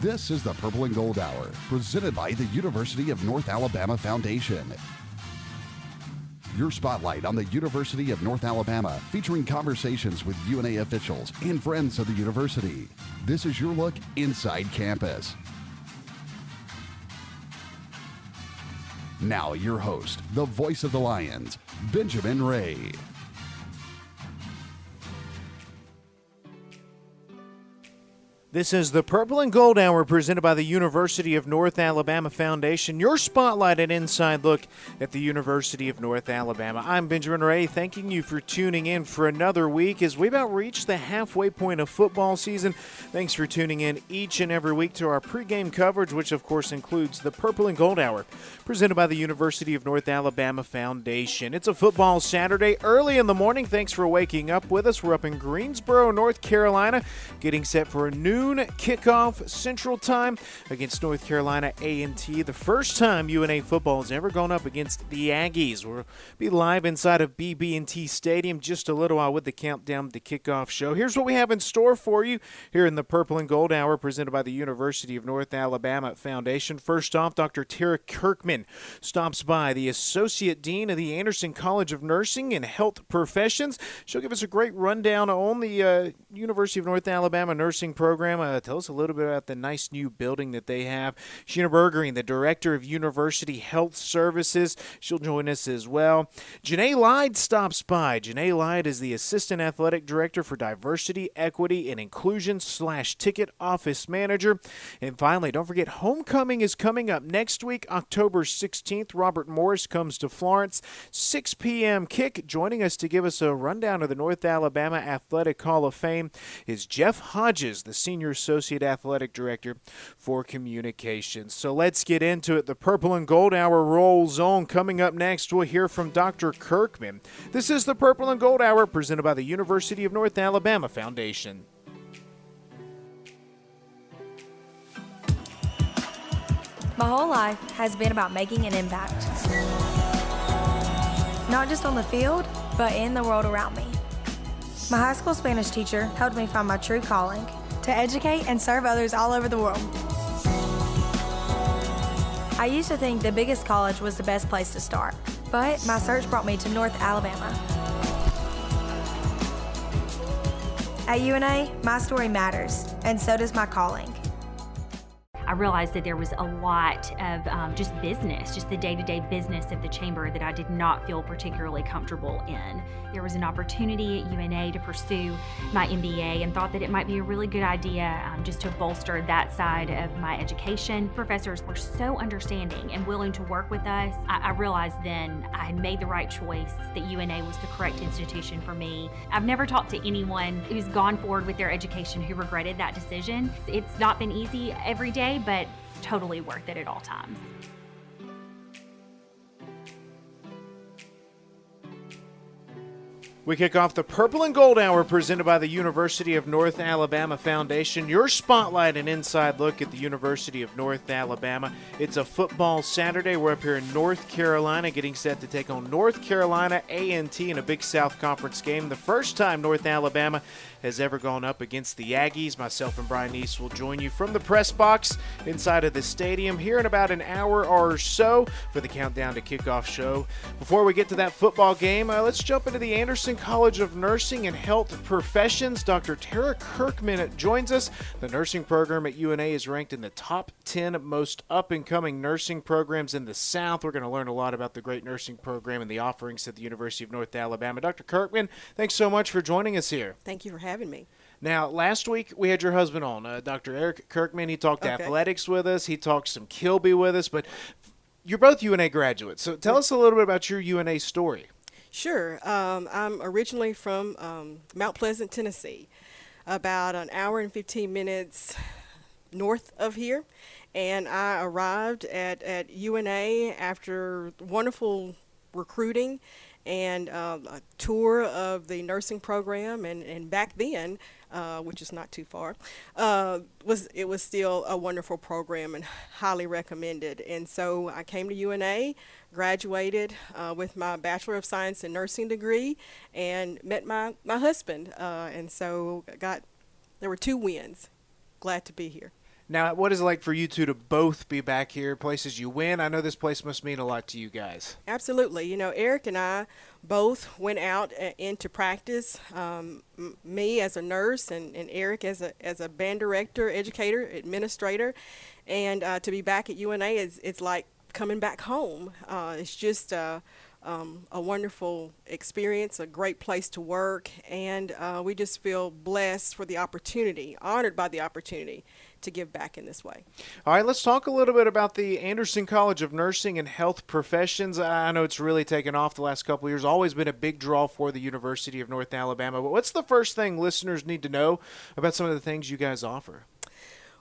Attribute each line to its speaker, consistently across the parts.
Speaker 1: This is the Purple and Gold Hour, presented by the University of North Alabama Foundation. Your spotlight on the University of North Alabama, featuring conversations with UNA officials and friends of the university. This is your look inside campus. Now your host, the voice of the Lions, Benjamin Ray.
Speaker 2: This is the Purple and Gold Hour presented by the University of North Alabama Foundation. Your spotlight and inside look at the University of North Alabama. I'm Benjamin Ray, thanking you for tuning in for another week as we about reach the halfway point of football season. Thanks for tuning in each and every week to our pregame coverage, which of course includes the Purple and Gold Hour presented by the University of North Alabama Foundation. It's a football Saturday early in the morning. Thanks for waking up with us. We're up in Greensboro, North Carolina, getting set for a noon kickoff Central Time against North Carolina A&T. The first time UNA football has ever gone up against the Aggies. We'll be live inside of BB&T Stadium just a little while with the countdown to kickoff show. Here's what we have in store for you here in the Purple and Gold Hour presented by the University of North Alabama Foundation. First off, Dr. Tara Kirkman stops by, the Associate Dean of the Anderson College of Nursing and Health Professions. She'll give us a great rundown on the University of North Alabama nursing program. Tell us a little bit about the nice new building that they have. Sheena Bergering, the Director of University Health Services, she'll join us as well. Janae Ly stops by. Janae Ly is the Assistant Athletic Director for Diversity, Equity, and Inclusion / Ticket Office Manager. And finally, don't forget, homecoming is coming up next week, October 16th. Robert Morris comes to Florence, 6 p.m. kick. Joining us to give us a rundown of the North Alabama Athletic Hall of Fame is Jeff Hodges, the Senior Associate Athletic Director for Communications. So let's get into it. The Purple and Gold Hour rolls on. Coming up next, we'll hear from Dr. Kirkman. This is the Purple and Gold Hour presented by the University of North Alabama Foundation.
Speaker 3: My whole life has been about making an impact. Not just on the field, but in the world around me. My high school Spanish teacher helped me find my true calling, to educate and serve others all over the world. I used to think the biggest college was the best place to start, but my search brought me to North Alabama. At UNA, my story matters, and so does my calling.
Speaker 4: I realized that there was a lot of just business, just the day-to-day business of the chamber that I did not feel particularly comfortable in. There was an opportunity at UNA to pursue my MBA and thought that it might be a really good idea just to bolster that side of my education. Professors were so understanding and willing to work with us. I realized then I had made the right choice, that UNA was the correct institution for me. I've never talked to anyone who's gone forward with their education who regretted that decision. It's not been easy every day, but totally worth it at all times.
Speaker 2: We kick off the Purple and Gold Hour presented by the University of North Alabama Foundation. Your spotlight and inside look at the University of North Alabama. It's a football Saturday. We're up here in North Carolina getting set to take on North Carolina A&T in a Big South Conference game. The first time North Alabama has ever gone up against the Aggies. Myself and Brian Neese will join you from the press box inside of the stadium here in about an hour or so for the countdown to kickoff show. Before we get to that football game, let's jump into the Anderson College of Nursing and Health Professions. Dr. Tara Kirkman joins us. The nursing program at UNA is ranked in the top 10 most up-and-coming nursing programs in the South. We're going to learn a lot about the great nursing program and the offerings at the University of North Alabama. Dr. Kirkman, thanks so much for joining us here.
Speaker 5: Thank you for having me.
Speaker 2: Now, last week we had your husband on, Dr. Eric Kirkman. He talked athletics with us. He talked some Kilby with us, but you're both UNA graduates. So tell us a little bit about your UNA story.
Speaker 5: Sure. I'm originally from Mount Pleasant, Tennessee, about an hour and 15 minutes north of here. And I arrived at UNA after wonderful recruiting and a tour of the nursing program. And back then, which is not too far, it was still a wonderful program and highly recommended. And so I came to UNA, graduated with my Bachelor of Science in Nursing degree, and met my husband. And so there were 2 wins. Glad to be here.
Speaker 2: Now, what is it like for you two to both be back here, places you win? I know this place must mean a lot to you guys.
Speaker 5: Absolutely. Eric and I both went out into practice. Me as a nurse, and Eric as a band director, educator, administrator, and to be back at UNA it's like coming back home. It's just a wonderful experience, a great place to work, and we just feel blessed for the opportunity, honored by the opportunity to give back in this way.
Speaker 2: All right, let's talk a little bit about the Anderson College of Nursing and Health Professions. I know it's really taken off the last couple of years, always been a big draw for the University of North Alabama. But what's the first thing listeners need to know about some of the things you guys offer?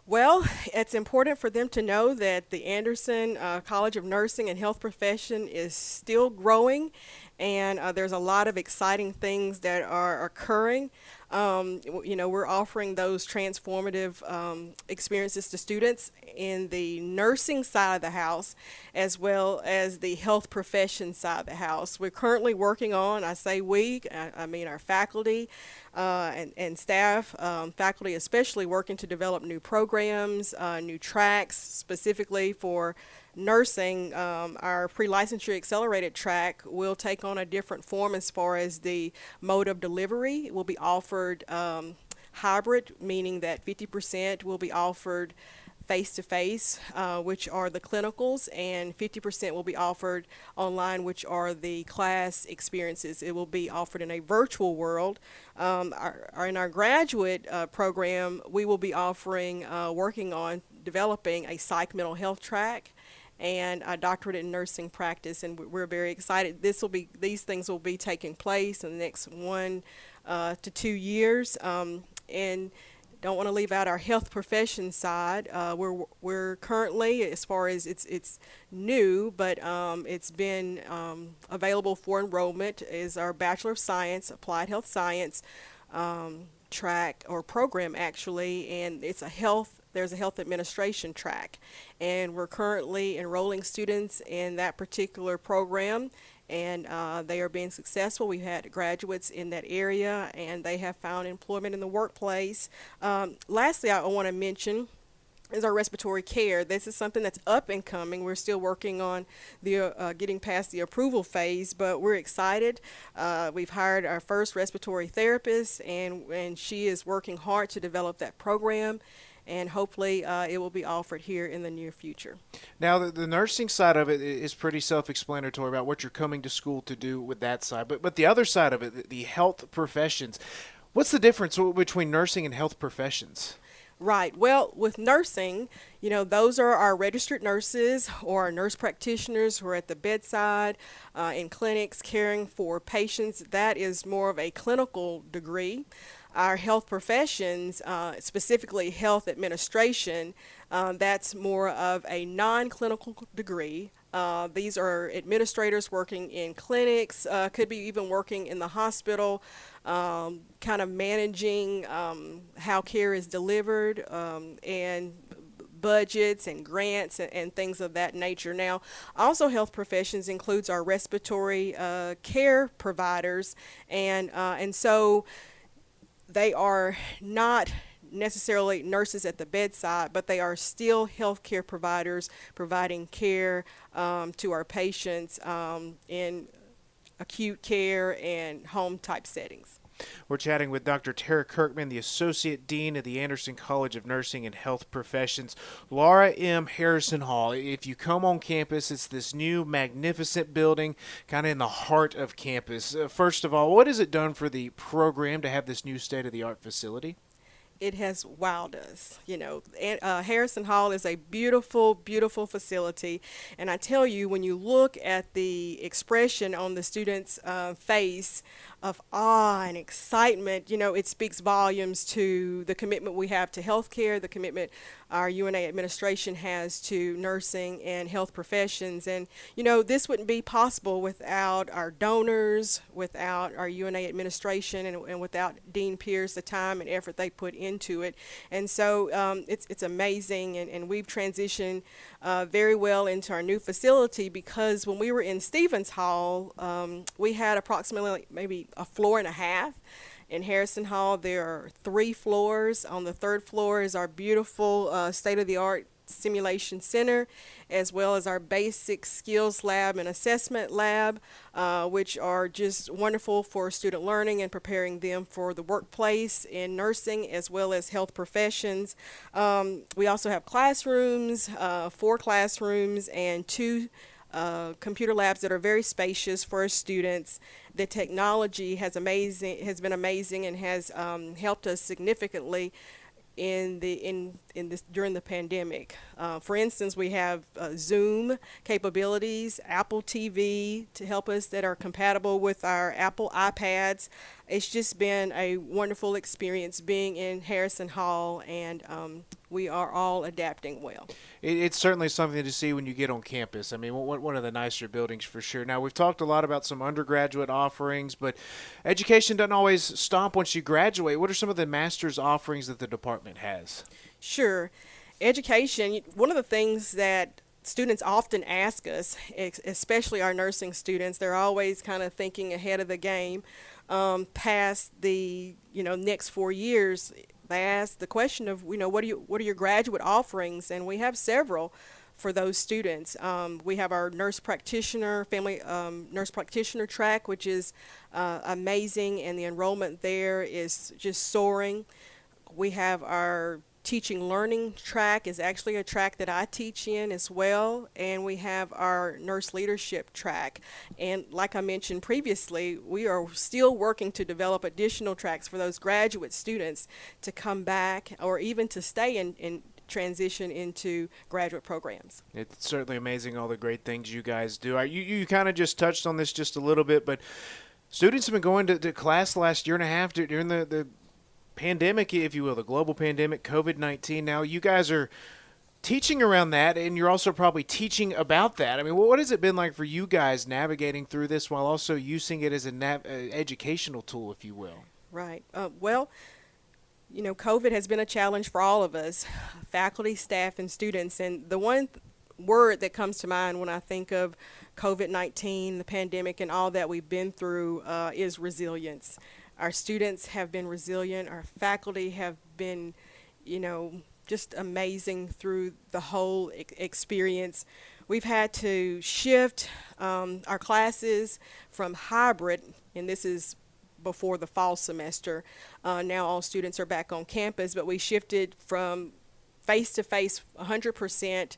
Speaker 5: Well, it's important for them to know that the Anderson College of Nursing and Health Profession is still growing, and there's a lot of exciting things that are occurring. We're offering those transformative experiences to students in the nursing side of the house as well as the health profession side of the house. We're currently working on, I say we, I mean our faculty and staff, faculty especially, working to develop new programs, new tracks specifically for nursing. Our pre-licensure accelerated track will take on a different form as far as the mode of delivery. It will be offered hybrid, meaning that 50% will be offered face-to-face, which are the clinicals, and 50% will be offered online, which are the class experiences. It will be offered in a virtual world. In our graduate program, we will be offering, working on developing a psych mental health track and a doctorate in nursing practice, and we're very excited. These things will be taking place in the next 1 to 2 years, and don't want to leave out our health profession side. We're currently, as far as it's new, but it's been available for enrollment, is our Bachelor of Science, Applied Health Science track or program actually, and there's a health administration track, and we're currently enrolling students in that particular program, and they are being successful. We've had graduates in that area, and they have found employment in the workplace. Lastly, I want to mention is our respiratory care. This is something that's up and coming. We're still working on the getting past the approval phase, but we're excited. We've hired our first respiratory therapist, and she is working hard to develop that program, and hopefully it will be offered here in the near future.
Speaker 2: Now, the nursing side of it is pretty self-explanatory about what you're coming to school to do with that side, but the other side of it, the health professions, what's the difference between nursing and health professions?
Speaker 5: Right. Well, with nursing, those are our registered nurses or our nurse practitioners who are at the bedside in clinics caring for patients. That is more of a clinical degree. Our health professions, specifically health administration, that's more of a non-clinical degree. These are administrators working in clinics, could be even working in the hospital, kind of managing how care is delivered, and budgets and grants and things of that nature. Now, also health professions includes our respiratory care providers, and so they are not necessarily nurses at the bedside, but they are still healthcare providers providing care to our patients in acute care and home type settings.
Speaker 2: We're chatting with Dr. Tara Kirkman, the Associate Dean of the Anderson College of Nursing and Health Professions. Laura M. Harrison Hall. If you come on campus, it's this new magnificent building kind of in the heart of campus. First of all, what has it done for the program to have this new state-of-the-art facility?
Speaker 5: It has wowed us. Harrison Hall is a beautiful, beautiful facility. And I tell you, when you look at the expression on the student's face of awe and excitement, it speaks volumes to the commitment we have to healthcare, the commitment our UNA administration has to nursing and health professions. And, this wouldn't be possible without our donors, without our UNA administration, and without Dean Pierce, the time and effort they put into it. And so it's amazing, and we've transitioned very well into our new facility, because when we were in Stevens Hall, we had approximately maybe a floor and a half. In Harrison Hall, there are 3 floors. On the 3rd floor is our beautiful state-of-the-art simulation center, as well as our basic skills lab and assessment lab, which are just wonderful for student learning and preparing them for the workplace in nursing as well as health professions. We also have classrooms, 4 classrooms and 2 computer labs that are very spacious for our students. The technology has been amazing and has helped us significantly in this during the pandemic. For instance, we have Zoom capabilities, Apple TV to help us that are compatible with our Apple iPads. It's just been a wonderful experience being in Harrison Hall, and we are all adapting well.
Speaker 2: It's certainly something to see when you get on campus. I mean, one of the nicer buildings for sure. Now, we've talked a lot about some undergraduate offerings, but education doesn't always stop once you graduate. What are some of the master's offerings that the department has?
Speaker 5: Sure. Education, one of the things that students often ask us, especially our nursing students, they're always kind of thinking ahead of the game past the next 4 years. They ask the question of, what are your graduate offerings? And we have several for those students. We have our nurse practitioner, family nurse practitioner track, which is amazing, and the enrollment there is just soaring. We have our teaching learning track, is actually a track that I teach in as well, and we have our nurse leadership track. And like I mentioned previously, we are still working to develop additional tracks for those graduate students to come back or even to stay in transition into graduate programs.
Speaker 2: It's certainly amazing all the great things you guys do. You kind of just touched on this just a little bit, but students have been going to class the last year and a half during the pandemic, if you will, the global pandemic, COVID-19. Now you guys are teaching around that, and you're also probably teaching about that. I mean, what has it been like for you guys navigating through this while also using it as an educational tool, if you will?
Speaker 5: Right. Well, COVID has been a challenge for all of us, faculty, staff, and students. And the one word that comes to mind when I think of COVID-19, the pandemic, and all that we've been through is resilience. Our students have been resilient. Our faculty have been, just amazing through the whole experience. We've had to shift our classes from hybrid, and this is before the fall semester. Now all students are back on campus, but we shifted from face-to-face 100%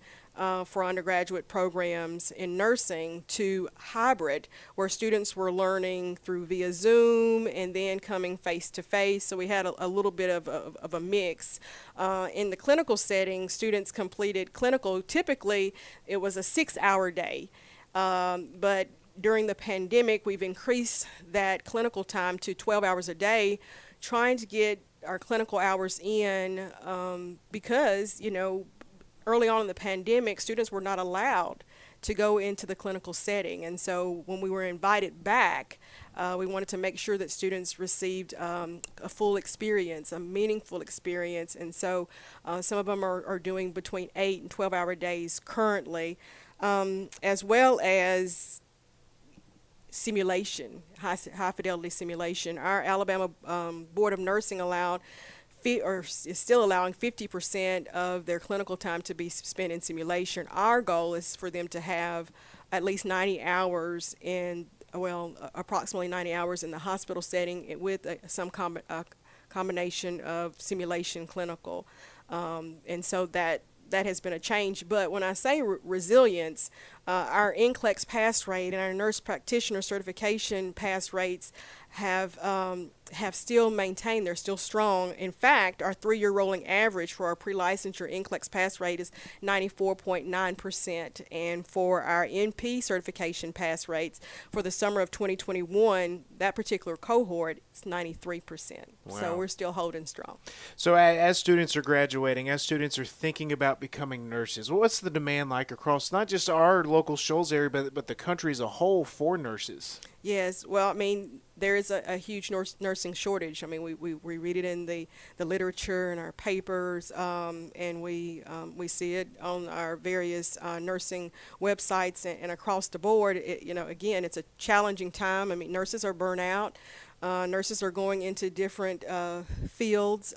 Speaker 5: for undergraduate programs in nursing to hybrid, where students were learning through via Zoom and then coming face-to-face. So we had a little bit of a mix. In the clinical setting, students completed clinical. Typically, it was a 6-hour day, but during the pandemic, we've increased that clinical time to 12 hours a day, trying to get our clinical hours in because, early on in the pandemic, students were not allowed to go into the clinical setting. And so when we were invited back, we wanted to make sure that students received a full experience, a meaningful experience. And so some of them are doing between 8 and 12-hour days currently, as well as simulation, high fidelity simulation. Our Alabama Board of Nursing is still allowing 50% of their clinical time to be spent in simulation. Our goal is for them to have at least 90 hours approximately 90 hours in the hospital setting with some combination of simulation clinical. And so that has been a change. But when I say resilience, our NCLEX pass rate and our nurse practitioner certification pass rates have still maintained. They're still strong. In fact, our 3-year rolling average for our pre-licensure NCLEX pass rate is 94.9%. And for our NP certification pass rates for the summer of 2021, that particular cohort is 93%.
Speaker 2: Wow.
Speaker 5: So we're still holding strong.
Speaker 2: So as students are graduating, as students are thinking about becoming nurses, what's the demand like across not just our local Shoals area, but the country as a whole for nurses?
Speaker 5: Yes, well, I mean, there is a huge nursing shortage. I mean, we read it in the literature and our papers, and we see it on our various nursing websites and across the board. Again, it's a challenging time. I mean, nurses are burnt out. Nurses are going into different fields.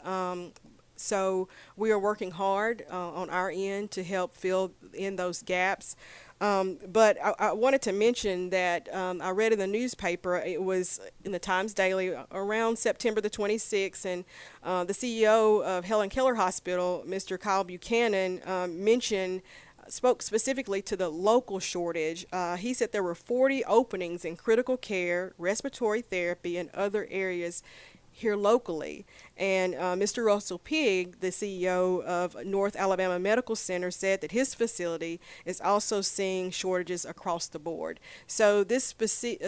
Speaker 5: So we are working hard on our end to help fill in those gaps. But I wanted to mention that I read in the newspaper, it was in the Times Daily around September the 26th, and the CEO of Helen Keller Hospital, Mr. Kyle Buchanan, spoke specifically to the local shortage. He said there were 40 openings in critical care, respiratory therapy, and other areas here locally. And Mr. Russell Pigg, the CEO of North Alabama Medical Center, said that his facility is also seeing shortages across the board. So this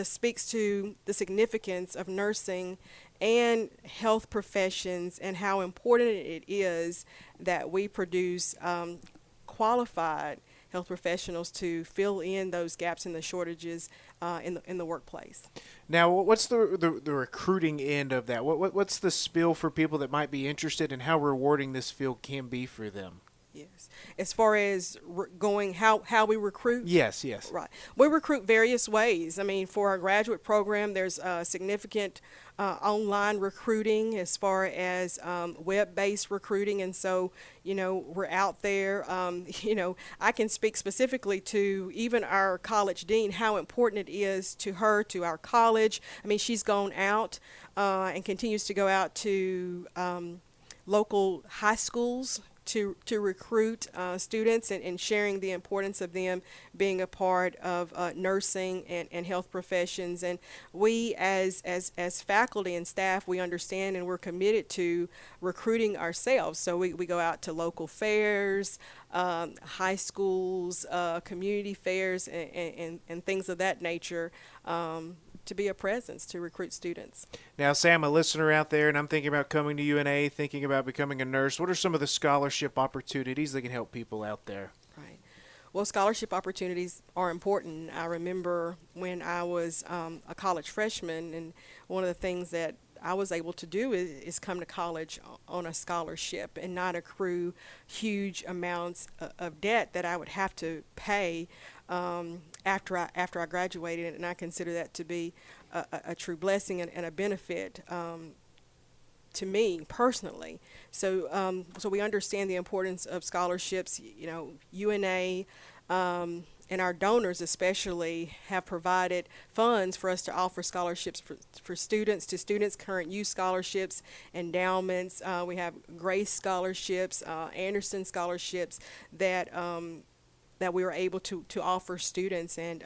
Speaker 5: speaks to the significance of nursing and health professions and how important it is that we produce qualified health professionals to fill in those gaps and the shortages in the workplace.
Speaker 2: Now, what's the recruiting end of that? What's the spiel for people that might be interested, and how rewarding this field can be for them?
Speaker 5: Yes. As far as how we recruit?
Speaker 2: Yes.
Speaker 5: Right. We recruit various ways. I mean, for our graduate program, there's significant online recruiting as far as web-based recruiting. And so, we're out there. I can speak specifically to even our college dean, how important it is to her, to our college. I mean, she's gone out and continues to go out to local high schools to recruit students and sharing the importance of them being a part of nursing and health professions. And we as faculty and staff, we understand and we're committed to recruiting ourselves. So we go out to local fairs, high schools, community fairs, and things of that nature, to be a presence to recruit students.
Speaker 2: Now, say I'm a listener out there and I'm thinking about coming to UNA, thinking about becoming a nurse. What are some of the scholarship opportunities that can help people out there?
Speaker 5: Right. Well, scholarship opportunities are important. I remember when I was a college freshman, and one of the things that I was able to do is come to college on a scholarship and not accrue huge amounts of debt that I would have to pay after I graduated, and I consider that to be a true blessing and a benefit to me personally. So we understand the importance of scholarships. UNA and our donors especially have provided funds for us to offer scholarships for students, to students, current youth scholarships, endowments. We have Grace scholarships, Anderson scholarships that we were able to offer students. And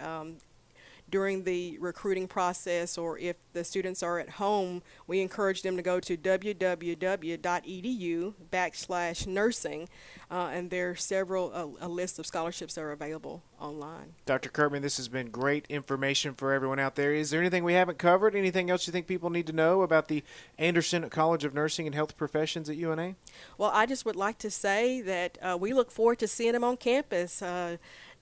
Speaker 5: during the recruiting process, or if the students are at home, we encourage them to go to www.edu/nursing, and there are several, a list of scholarships that are available online.
Speaker 2: Dr. Kirkman, this has been great information for everyone out there. Is there anything we haven't covered? Anything else you think people need to know about the Anderson College of Nursing and Health Professions at UNA?
Speaker 5: Well, I just would like to say that we look forward to seeing them on campus.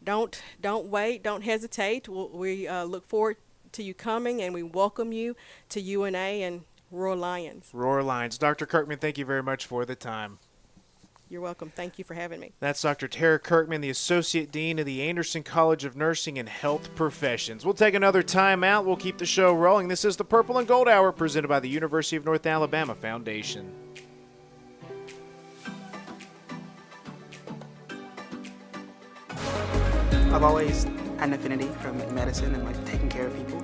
Speaker 5: Don't wait. Don't hesitate. We look forward to you coming, and we welcome you to UNA and Roar Lions.
Speaker 2: Roar Lions. Dr. Kirkman, thank you very much for the time.
Speaker 5: You're welcome. Thank you for having me.
Speaker 2: That's Dr. Tara Kirkman, the Associate Dean of the Anderson College of Nursing and Health Professions. We'll take another time out. We'll keep the show rolling. This is the Purple and Gold Hour presented by the University of North Alabama Foundation.
Speaker 6: I've always had an affinity for medicine and taking care of people.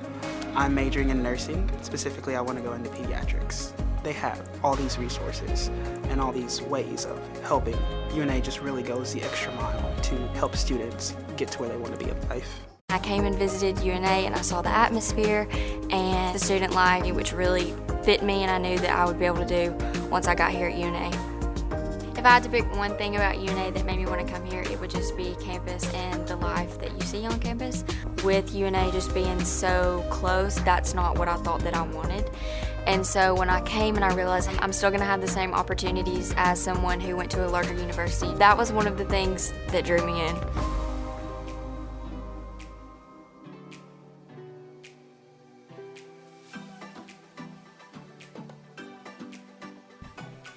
Speaker 6: I'm majoring in nursing. Specifically, I want to go into pediatrics. They have all these resources and all these ways of helping. UNA just really goes the extra mile to help students get to where they want to be in life.
Speaker 7: I came and visited UNA and I saw the atmosphere and the student life, which really fit me, and I knew that I would be able to do once I got here at UNA. If I had to pick one thing about UNA that made me want to come here, it would just be campus and the life that you see on campus. With UNA just being so close, that's not what I thought that I wanted. And so when I came and I realized I'm still going to have the same opportunities as someone who went to a larger university, that was one of the things that drew me in.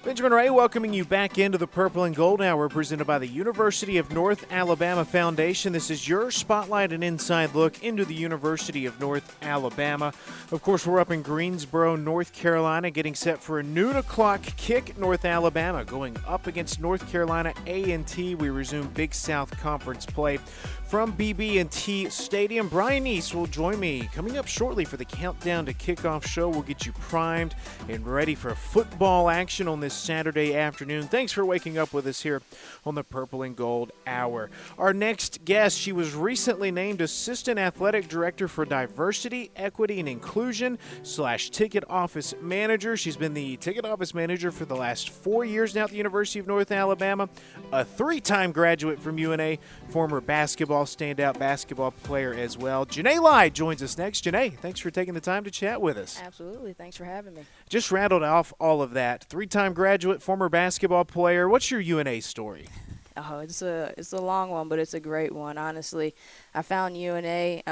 Speaker 2: Benjamin Benjamin Ray welcoming you back into the Purple and Gold Hour presented by the University of North Alabama Foundation. This is your spotlight and inside look into the University of North Alabama. Of course, we're up in Greensboro, North Carolina, getting set for a noon o'clock kick at North Alabama. Going up against North Carolina A&T, we resume Big South Conference play from BB&T Stadium. Brian East will join me coming up shortly for the Countdown to Kickoff show. We'll get you primed and ready for football action on this Saturday afternoon. Thanks for waking up with us here on the Purple and Gold Hour. Our next guest, she was recently named Assistant Athletic Director for Diversity, Equity, and Inclusion / Ticket Office Manager. She's been the Ticket Office Manager for the last 4 years now at the University of North Alabama. A 3-time graduate from UNA, former standout basketball player as well. Janae Ly joins us next. Janae, thanks for taking the time to chat with us.
Speaker 8: Absolutely. Thanks for having me.
Speaker 2: Just rattled off all of that. 3-time graduate, former basketball player. What's your UNA story?
Speaker 8: Oh, it's a long one, but it's a great one. Honestly, I found UNA.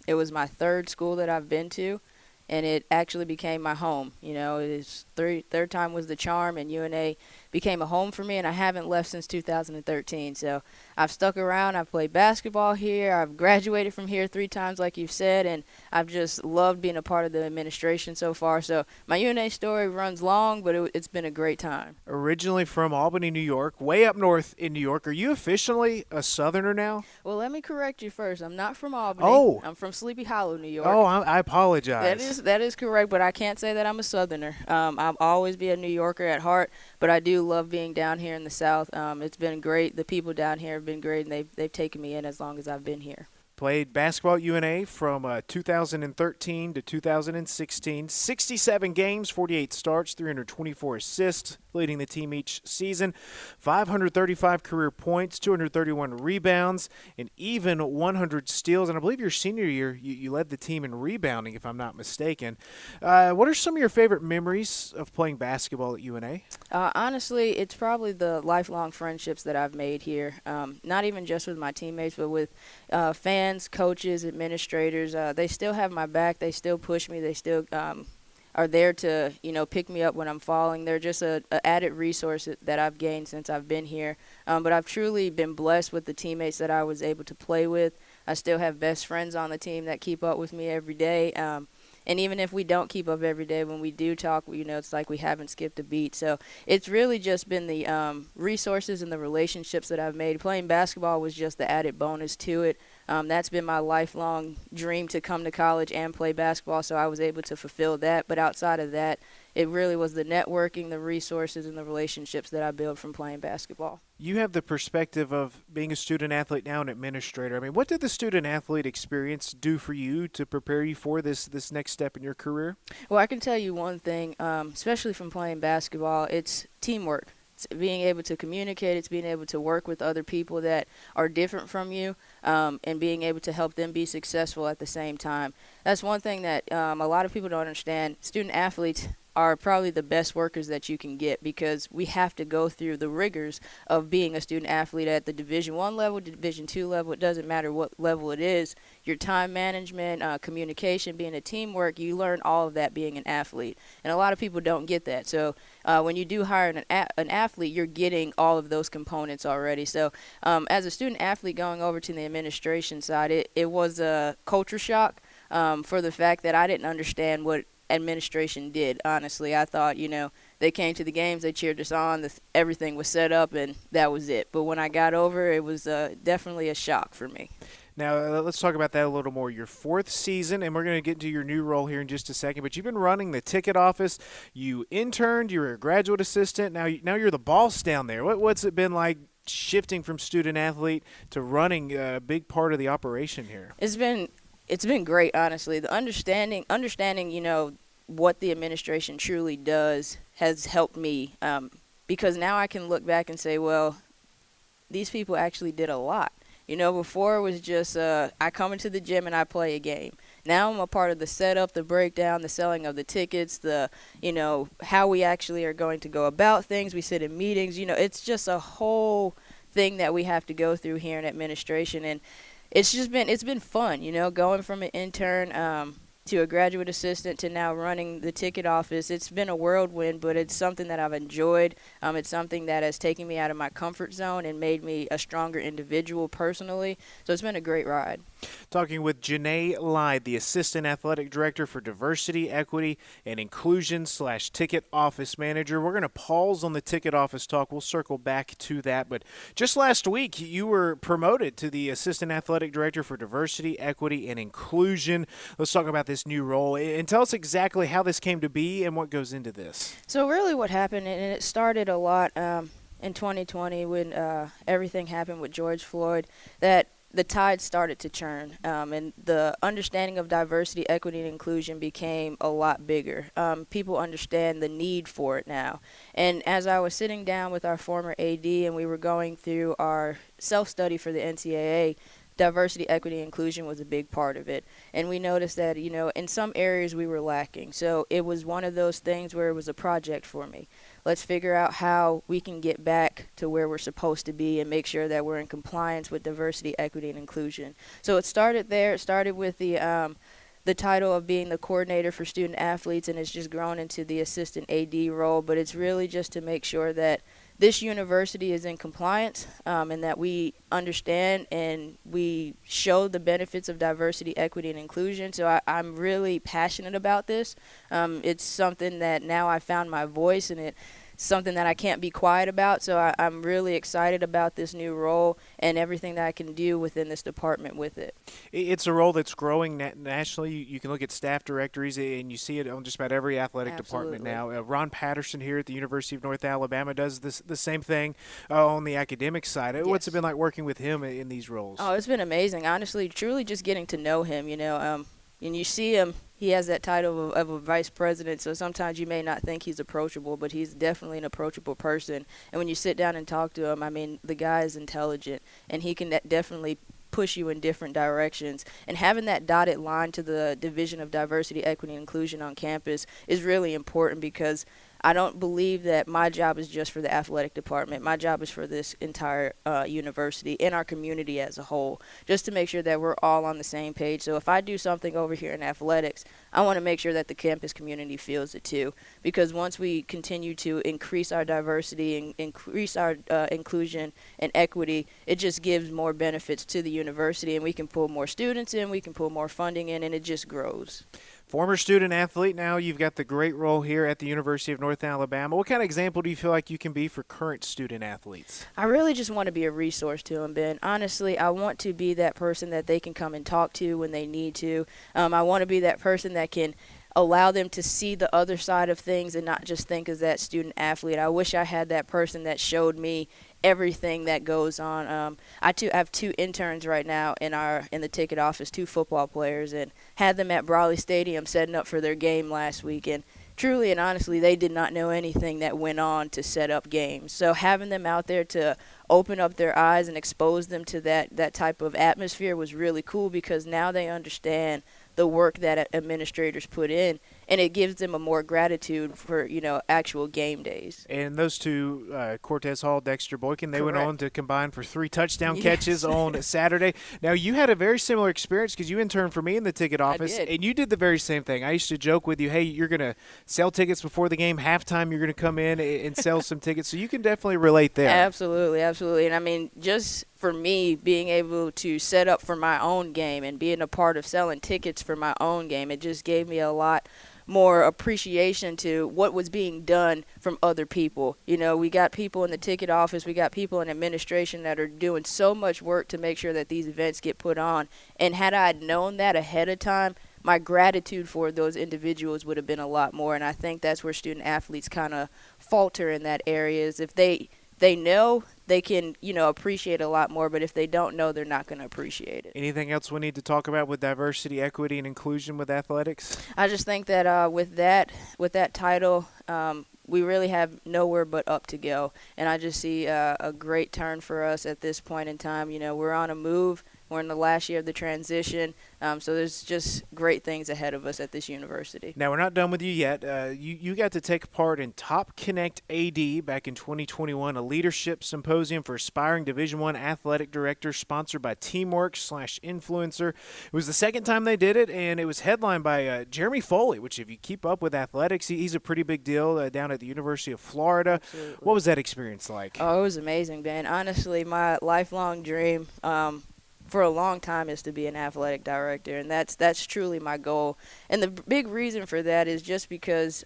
Speaker 8: It was my third school that I've been to, and it actually became my home. You know, it's third time was the charm, and UNA became a home for me, and I haven't left since 2013. So I've stuck around. I've played basketball here. I've graduated from here 3 times, like you've said, and I've just loved being a part of the administration so far. So my UNA story runs long, but it's been a great time.
Speaker 2: Originally from Albany, New York, way up north in New York. Are you officially a Southerner now?
Speaker 8: Well, let me correct you first. I'm not from Albany.
Speaker 2: Oh.
Speaker 8: I'm from Sleepy Hollow, New York.
Speaker 2: Oh, I apologize.
Speaker 8: That is correct, but I can't say that I'm a Southerner. I'll always be a New Yorker at heart, but I do love being down here in the South. It's been great. The people down here have been great, and they've taken me in as long as I've been here.
Speaker 2: Played basketball at UNA from 2013 to 2016. 67 games, 48 starts, 324 assists, leading the team each season. 535 career points, 231 rebounds, and even 100 steals. And I believe your senior year, you led the team in rebounding, if I'm not mistaken. What are some of your favorite memories of playing basketball at UNA?
Speaker 8: Honestly, it's probably the lifelong friendships that I've made here. Not even just with my teammates, but with fans, coaches, administrators. They still have my back. They still push me. They still are there to, pick me up when I'm falling. They're just a added resource that I've gained since I've been here. But I've truly been blessed with the teammates that I was able to play with. I still have best friends on the team that keep up with me every day. And even if we don't keep up every day, when we do talk, it's like we haven't skipped a beat. So it's really just been the resources and the relationships that I've made. Playing basketball was just the added bonus to it. That's been my lifelong dream, to come to college and play basketball, so I was able to fulfill that. But outside of that, it really was the networking, the resources, and the relationships that I built from playing basketball.
Speaker 2: You have the perspective of being a student athlete now, an administrator. I mean, what did the student athlete experience do for you to prepare you for this next step in your career?
Speaker 8: Well, I can tell you one thing, especially from playing basketball, it's teamwork. It's being able to communicate. It's being able to work with other people that are different from you, and being able to help them be successful at the same time. That's one thing that a lot of people don't understand. Student athletes are probably the best workers that you can get, because we have to go through the rigors of being a student athlete at the Division I level, Division II level. It doesn't matter what level it is. Your time management, communication, being a teamwork, you learn all of that being an athlete. And a lot of people don't get that. So when you do hire an athlete, you're getting all of those components already. So as a student athlete going over to the administration side, it was a culture shock for the fact that I didn't understand what administration did. Honestly, I thought, they came to the games, they cheered us on, everything was set up, and that was it. But when I got over, it was definitely a shock for me.
Speaker 2: Now, let's talk about that a little more. Your 4th season, and we're going to get into your new role here in just a second, but you've been running the ticket office. You interned, you were a graduate assistant. Now you're the boss down there. What's it been like shifting from student athlete to running a big part of the operation here?
Speaker 8: It's been great, honestly. The understanding, what the administration truly does has helped me, because now I can look back and say, well, these people actually did a lot. Before it was just I come into the gym and I play a game. Now I'm a part of the setup, the breakdown, the selling of the tickets, how we actually are going to go about things. We sit in meetings. It's just a whole thing that we have to go through here in administration, and it's been fun, going from an intern to a graduate assistant to now running the ticket office. It's been a whirlwind, but it's something that I've enjoyed. It's something that has taken me out of my comfort zone and made me a stronger individual personally. So it's been a great ride.
Speaker 2: Talking with Janae Ly, the Assistant Athletic Director for Diversity, Equity, and Inclusion / Ticket Office Manager. We're going to pause on the ticket office talk. We'll circle back to that. But just last week, you were promoted to the Assistant Athletic Director for Diversity, Equity, and Inclusion. Let's talk about this new role and tell us exactly how this came to be and what goes into this.
Speaker 8: So really what happened, and it started a lot in 2020 when everything happened with George Floyd, that the tide started to churn, and the understanding of diversity, equity, and inclusion became a lot bigger. People understand the need for it now. And as I was sitting down with our former AD and we were going through our self-study for the NCAA, diversity, equity, and inclusion was a big part of it. And we noticed that, in some areas we were lacking. So it was one of those things where it was a project for me. Let's figure out how we can get back to where we're supposed to be and make sure that we're in compliance with diversity, equity, and inclusion. So it started there. It started with the title of being the coordinator for student athletes, and it's just grown into the assistant AD role. But it's really just to make sure that this university is in compliance, and that we understand and we show the benefits of diversity, equity, and inclusion. So I'm really passionate about this. It's something that now I found my voice, and it's something that I can't be quiet about. So I'm really excited about this new role and everything that I can do within this department with it.
Speaker 2: It's a role that's growing nationally. You can look at staff directories, and you see it on just about every athletic department now. Ron Patterson here at the University of North Alabama does the same thing on the academic side. Yes. What's it been like working with him in these roles?
Speaker 8: Oh, it's been amazing. Honestly, truly just getting to know him, and you see him, he has that title of a vice president, so sometimes you may not think he's approachable, but he's definitely an approachable person. And when you sit down and talk to him, the guy is intelligent, and he can definitely push you in different directions. And having that dotted line to the Division of Diversity, Equity, and Inclusion on campus is really important, because I don't believe that my job is just for the athletic department. My job is for this entire university and our community as a whole, just to make sure that we're all on the same page. So if I do something over here in athletics, I want to make sure that the campus community feels it too, because once we continue to increase our diversity and increase our inclusion and equity, it just gives more benefits to the university, and we can pull more students in, we can pull more funding in, and it just grows.
Speaker 2: Former student athlete, now you've got the great role here at the University of North Alabama. What kind of example do you feel like you can be for current student athletes?
Speaker 8: I really just want to be a resource to them, Ben. Honestly, I want to be that person that they can come and talk to when they need to. I want to be that person that can allow them to see the other side of things and not just think as that student athlete. I wish I had that person that showed me everything that goes on. I have two interns right now in the ticket office, 2 football players, and had them at Brawley Stadium setting up for their game last week. And truly and honestly, they did not know anything that went on to set up games. So having them out there to open up their eyes and expose them to that type of atmosphere was really cool, because now they understand the work that administrators put in, and it gives them a more gratitude for, actual game days.
Speaker 2: And those two, Cortez Hall, Dexter Boykin, they
Speaker 8: Correct.
Speaker 2: went on to combine for 3 touchdown catches on Saturday. Now, you had a very similar experience because you interned for me in the ticket office, and you did the very same thing. I used to joke with you, hey, you're going to sell tickets before the game. Halftime, you're going to come in and sell some tickets. So you can definitely relate there.
Speaker 8: Absolutely, absolutely. And, just for me, being able to set up for my own game and being a part of selling tickets for my own game, it just gave me a lot more appreciation to what was being done from other people. We got people in the ticket office, we got people in administration that are doing so much work to make sure that these events get put on. And had I known that ahead of time, my gratitude for those individuals would have been a lot more. And I think that's where student athletes kind of falter in that area, is if they know, they can, appreciate a lot more, but if they don't know, they're not going to appreciate it.
Speaker 2: Anything else we need to talk about with diversity, equity, and inclusion with athletics?
Speaker 8: I just think that with that title, we really have nowhere but up to go, and I just see a great turn for us at this point in time. We're on a move. We're in the last year of the transition, so there's just great things ahead of us at this university.
Speaker 2: Now, we're not done with you yet. You got to take part in Top Connect AD back in 2021, a leadership symposium for aspiring Division I athletic directors sponsored by Teamwork/Influencer. It was the second time they did it, and it was headlined by Jeremy Foley, which if you keep up with athletics, he's a pretty big deal down at the University of Florida.
Speaker 8: Absolutely.
Speaker 2: What was that experience like?
Speaker 8: Oh, it was amazing, Ben. Honestly, my lifelong dream for a long time is to be an athletic director, and that's truly my goal. And the big reason for that is just because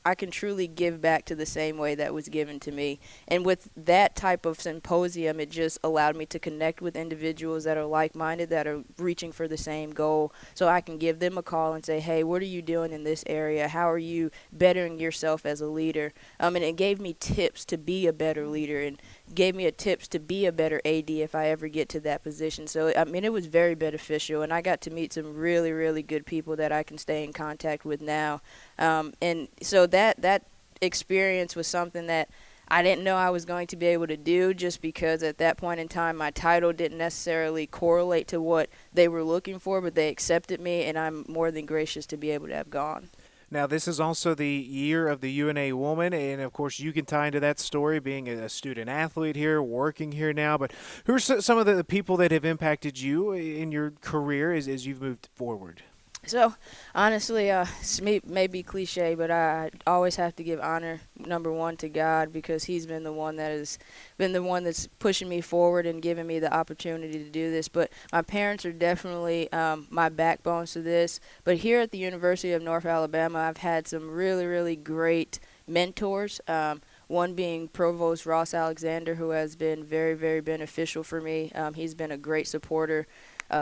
Speaker 8: I can truly give back to the same way that was given to me. And with that type of symposium, it just allowed me to connect with individuals that are like-minded, that are reaching for the same goal, so I can give them a call and say, hey, what are you doing in this area? How are you bettering yourself as a leader? And it gave me tips to be a better leader, and gave me tips to be a better AD if I ever get to that position. So, it was very beneficial, and I got to meet some really, really good people that I can stay in contact with now. And so that experience was something that I didn't know I was going to be able to do, just because at that point in time my title didn't necessarily correlate to what they were looking for, but they accepted me, and I'm more than gracious to be able to have gone.
Speaker 2: Now, this is also the year of the UNA woman, and of course you can tie into that story being a student athlete here, working here now, but who are some of the people that have impacted you in your career as you've moved forward?
Speaker 8: So, honestly, it may be cliche, but I always have to give honor, number one, to God, because he's been the one that's pushing me forward and giving me the opportunity to do this. But my parents are definitely my backbones to this. But here at the University of North Alabama, I've had some really, really great mentors. One being Provost Ross Alexander, who has been very, very beneficial for me. He's been a great supporter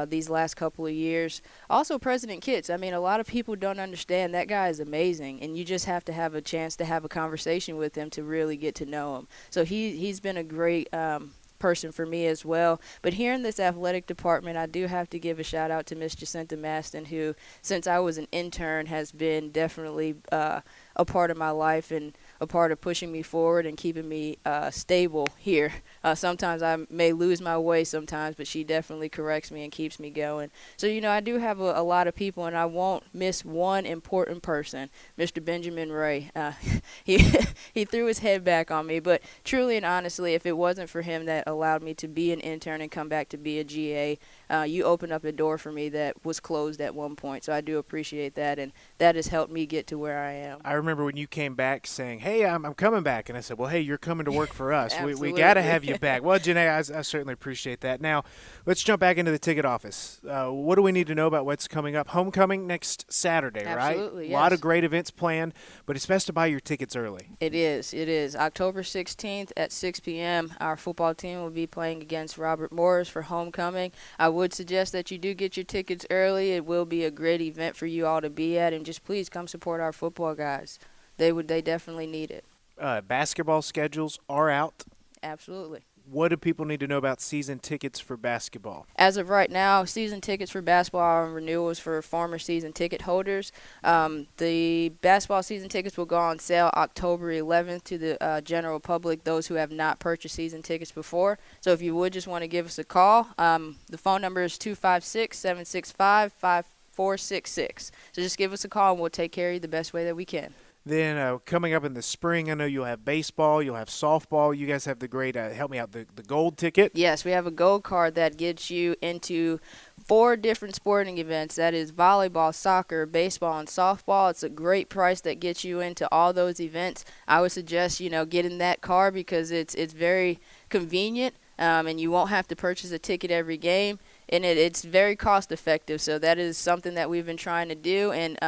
Speaker 8: these last couple of years. Also, President Kitts. A lot of people don't understand that guy is amazing, and you just have to have a chance to have a conversation with him to really get to know him. So he's been a great person for me as well. But here in this athletic department, I do have to give a shout out to Miss Jacinta Maston, who, since I was an intern, has been definitely a part of my life and a part of pushing me forward and keeping me stable here. Sometimes I may lose my way sometimes, but she definitely corrects me and keeps me going. So, I do have a lot of people, and I won't miss one important person, Mr. Benjamin Ray. He threw his head back on me, but truly and honestly, if it wasn't for him that allowed me to be an intern and come back to be a GA, you opened up a door for me that was closed at one point. So I do appreciate that, and that has helped me get to where I am.
Speaker 2: I remember when you came back saying, hey, I'm coming back. And I said, well, hey, you're coming to work for us. we got to have you back. Well, Janae, I certainly appreciate that. Now, let's jump back into the ticket office. What do we need to know about what's coming up? Homecoming next Saturday, right?
Speaker 8: Absolutely, yes.
Speaker 2: A lot of great events planned, but it's best to buy your tickets early.
Speaker 8: It is. October 16th at 6 p.m., our football team will be playing against Robert Morris for homecoming. I would suggest that you do get your tickets early. It will be a great event for you all to be at, and just please come support our football guys. They definitely need it.
Speaker 2: Basketball schedules are out.
Speaker 8: Absolutely.
Speaker 2: What do people need to know about season tickets for basketball?
Speaker 8: As of right now, season tickets for basketball are on renewals for former season ticket holders. The basketball season tickets will go on sale October 11th to the general public, those who have not purchased season tickets before. So if you would just want to give us a call, the phone number is 256-765-5466. So just give us a call, and we'll take care of you the best way that we can.
Speaker 2: Then coming up in the spring, I know you'll have baseball, you'll have softball. You guys have the great, help me out, the gold ticket.
Speaker 8: Yes, we have a gold card that gets you into 4 different sporting events. That is volleyball, soccer, baseball, and softball. It's a great price that gets you into all those events. I would suggest, getting that card because it's very convenient, and you won't have to purchase a ticket every game. And it's very cost effective. So that is something that we've been trying to do, and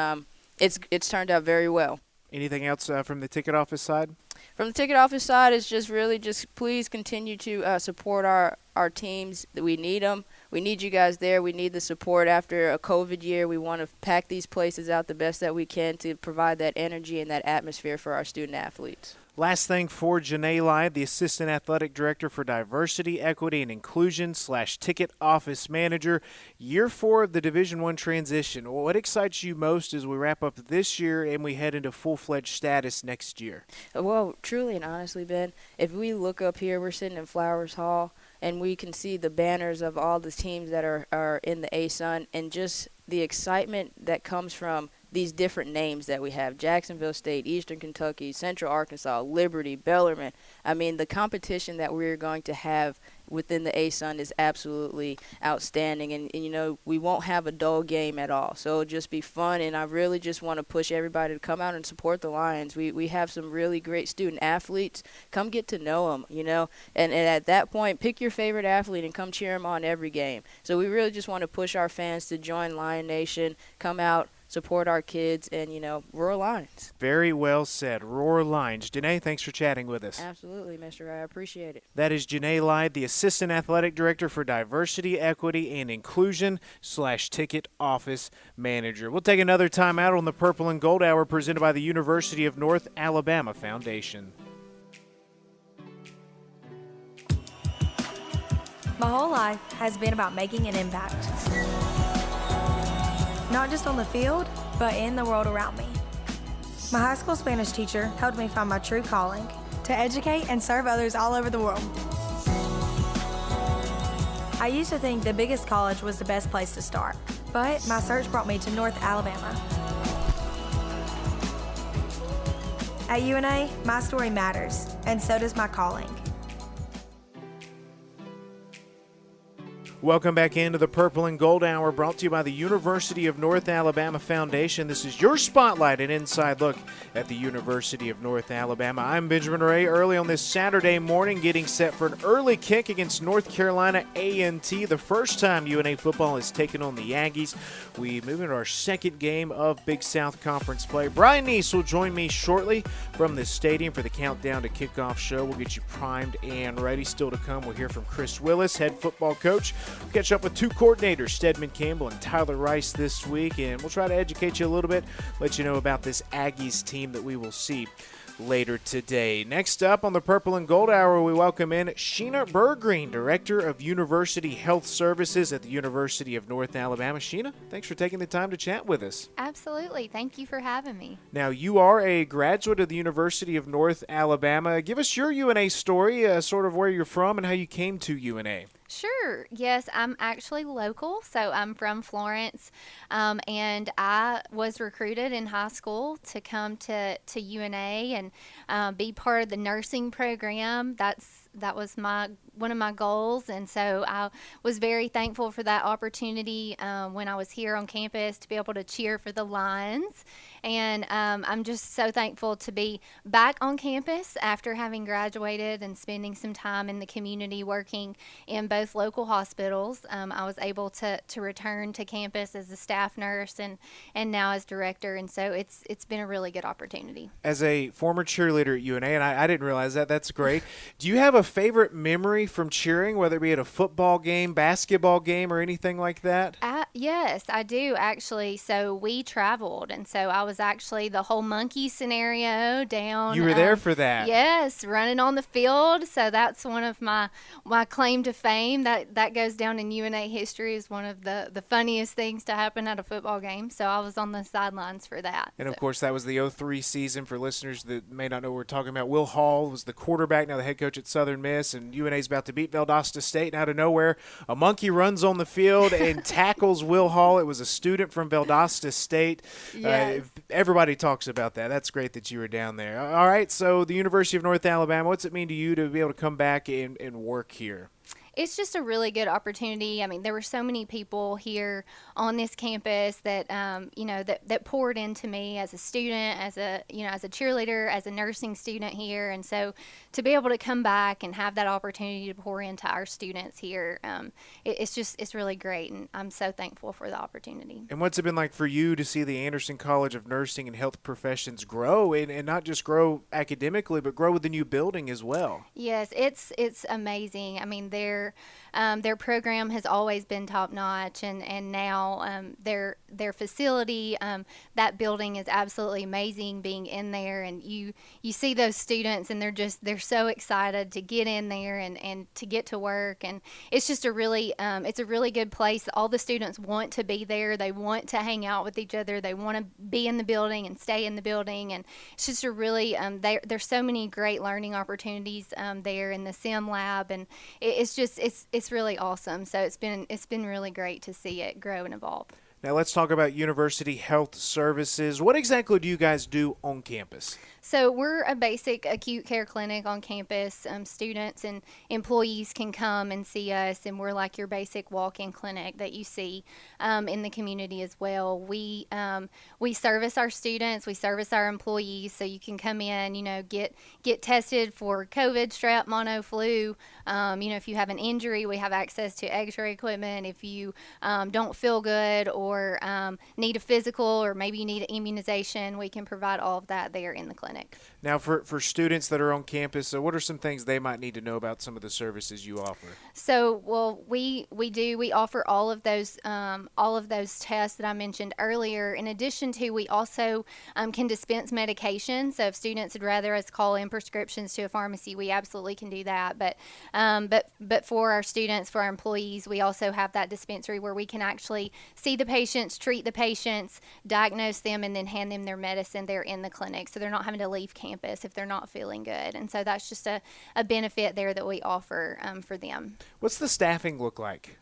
Speaker 8: it's turned out very well.
Speaker 2: Anything else from the ticket office side?
Speaker 8: From the ticket office side, it's just please continue to support our teams. We need them. We need you guys there. We need the support after a COVID year. We want to pack these places out the best that we can to provide that energy and that atmosphere for our student athletes.
Speaker 2: Last thing for Janae Ly, the Assistant Athletic Director for Diversity, Equity, and Inclusion / Ticket Office Manager. Year 4 of the Division I transition. What excites you most as we wrap up this year and we head into full-fledged status next year?
Speaker 8: Well, truly and honestly, Ben, if we look up here, we're sitting in Flowers Hall. and we can see the banners of all the teams that are in the ASUN, and just the excitement that comes from these different names that we have: Jacksonville State, Eastern Kentucky, Central Arkansas, Liberty, Bellarmine. I mean, the competition that we're going to have within the ASUN is absolutely outstanding, and you know, we won't have a dull game at all, so it'll just be fun. And I really just want to push everybody to come out and support the Lions. We have some really great student athletes. Come get to know them, you know, and at that point, pick your favorite athlete and come cheer them on every game. So we really just want to push our fans to join Lion Nation, come out, support our kids, and, you know, roar Lions.
Speaker 2: Very well said. Roar Lions. Janae, thanks for chatting with us.
Speaker 8: Absolutely, Mr. Ray. I appreciate it.
Speaker 2: That is Janae Ly, the Assistant Athletic Director for Diversity, Equity, and Inclusion / Ticket Office Manager. We'll take another time out on the Purple and Gold Hour presented by the University of North Alabama Foundation.
Speaker 3: My whole life has been about making an impact. Not just on the field, but in the world around me. My high school Spanish teacher helped me find my true calling to educate and serve others all over the world. I used to think the biggest college was the best place to start, but my search brought me to North Alabama. At UNA, my story matters, and so does my calling.
Speaker 2: Welcome back into the Purple and Gold Hour, brought to you by the University of North Alabama Foundation. This is your spotlight and inside look at the University of North Alabama. I'm Benjamin Ray, early on this Saturday morning, getting set for an early kick against North Carolina A&T. The first time UNA football has taken on the Aggies. We move into our second game of Big South Conference play. Brian Neese will join me shortly from the stadium for the Countdown to Kickoff show. We'll get you primed and ready. Still to come, we'll hear from Chris Willis, head football coach. We'll catch up with two coordinators, Stedman Campbell and Tyler Rice, this week, and we'll try to educate you a little bit, let you know about this Aggies team that we will see later today. Next up on the Purple and Gold Hour, we welcome in Sheena Bergreen, Director of University Health Services at the University of North Alabama. Sheena, thanks for taking the time to chat with us.
Speaker 9: Absolutely. Thank you for having me.
Speaker 2: Now, you are a graduate of the University of North Alabama. Give us your UNA story, sort of where you're from and how you came to UNA.
Speaker 9: Sure. Yes, I'm actually local, so I'm from Florence, and I was recruited in high school to come to UNA and be part of the nursing program. That was one of my goals, and so I was very thankful for that opportunity when I was here on campus to be able to cheer for the Lions. And I'm just so thankful to be back on campus after having graduated and spending some time in the community working in both local hospitals. I was able to return to campus as a staff nurse and now as director, and so it's been a really good opportunity.
Speaker 2: As a former cheerleader at UNA, and I didn't realize that, that's great. Do you have a favorite memory from cheering, whether it be at a football game, basketball game, or anything like that?
Speaker 9: Yes, I do, actually. So we traveled, and so I was actually the whole monkey scenario down.
Speaker 2: You were there for that?
Speaker 9: Yes, running on the field. So that's one of my claim to fame. That goes down in UNA history as one of the funniest things to happen at a football game. So I was on the sidelines for that.
Speaker 2: And, of course, that was the 03 season. For listeners that may not know what we're talking about, Will Hall was the quarterback, now the head coach at Southern Miss, and UNA's about to beat Valdosta State, and out of nowhere, a monkey runs on the field and tackles Will Hall. It was a student from Valdosta State.
Speaker 9: Yes.
Speaker 2: Everybody talks about that. That's great that you were down there. All right, so the University of North Alabama, what's it mean to you to be able to come back and work here?
Speaker 9: It's just a really good opportunity. I mean, there were so many people here on this campus that, that poured into me as a student, as a cheerleader, as a nursing student here. And so to be able to come back and have that opportunity to pour into our students here, it's really great. And I'm so thankful for the opportunity.
Speaker 2: And what's it been like for you to see the Anderson College of Nursing and Health Professions grow, and not just grow academically, but grow with the new building as well?
Speaker 9: Yes, it's amazing. I mean, their program has always been top notch, and now their facility, that building is absolutely amazing. Being in there, and you see those students, and they're so excited to get in there and to get to work, and it's just it's a really good place. All the students want to be there. They want to hang out with each other. They want to be in the building and stay in the building, and it's just a really there's so many great learning opportunities there in the sim lab, and it's just it's really awesome. So it's been really great to see it grow and evolve.
Speaker 2: Now let's talk about University Health Services. What exactly do you guys do on campus?
Speaker 9: So we're a basic acute care clinic on campus. Students and employees can come and see us, and we're like your basic walk-in clinic that you see in the community as well. We service our students, we service our employees, so you can come in, get tested for COVID, strep, mono, flu. If you have an injury, we have access to X-ray equipment. If you don't feel good or need a physical, or maybe you need an immunization, we can provide all of that there in the clinic.
Speaker 2: Now, for students that are on campus, what are some things they might need to know about some of the services you offer?
Speaker 9: So, well, we offer all of those tests that I mentioned earlier. In addition to, we also can dispense medication. So, if students would rather us call in prescriptions to a pharmacy, we absolutely can do that. But for our students, for our employees, we also have that dispensary where we can actually see the patients, treat the patients, diagnose them, and then hand them their medicine there in the clinic. So they're not having to leave campus if they're not feeling good. And so that's just a benefit there that we offer for them.
Speaker 2: What's the staffing look like?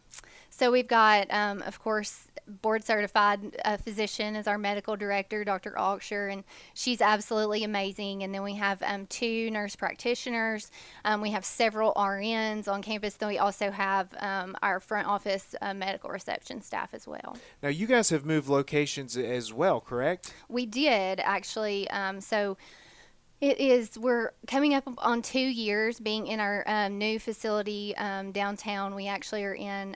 Speaker 9: So we've got, of course, board-certified physician as our medical director, Dr. Auksher, and she's absolutely amazing. And then we have 2 nurse practitioners. We have several RNs on campus. Then we also have our front office medical reception staff as well.
Speaker 2: Now, you guys have moved locations as well, correct?
Speaker 9: We did, actually. We're coming up on 2 years being in our new facility downtown. We actually are in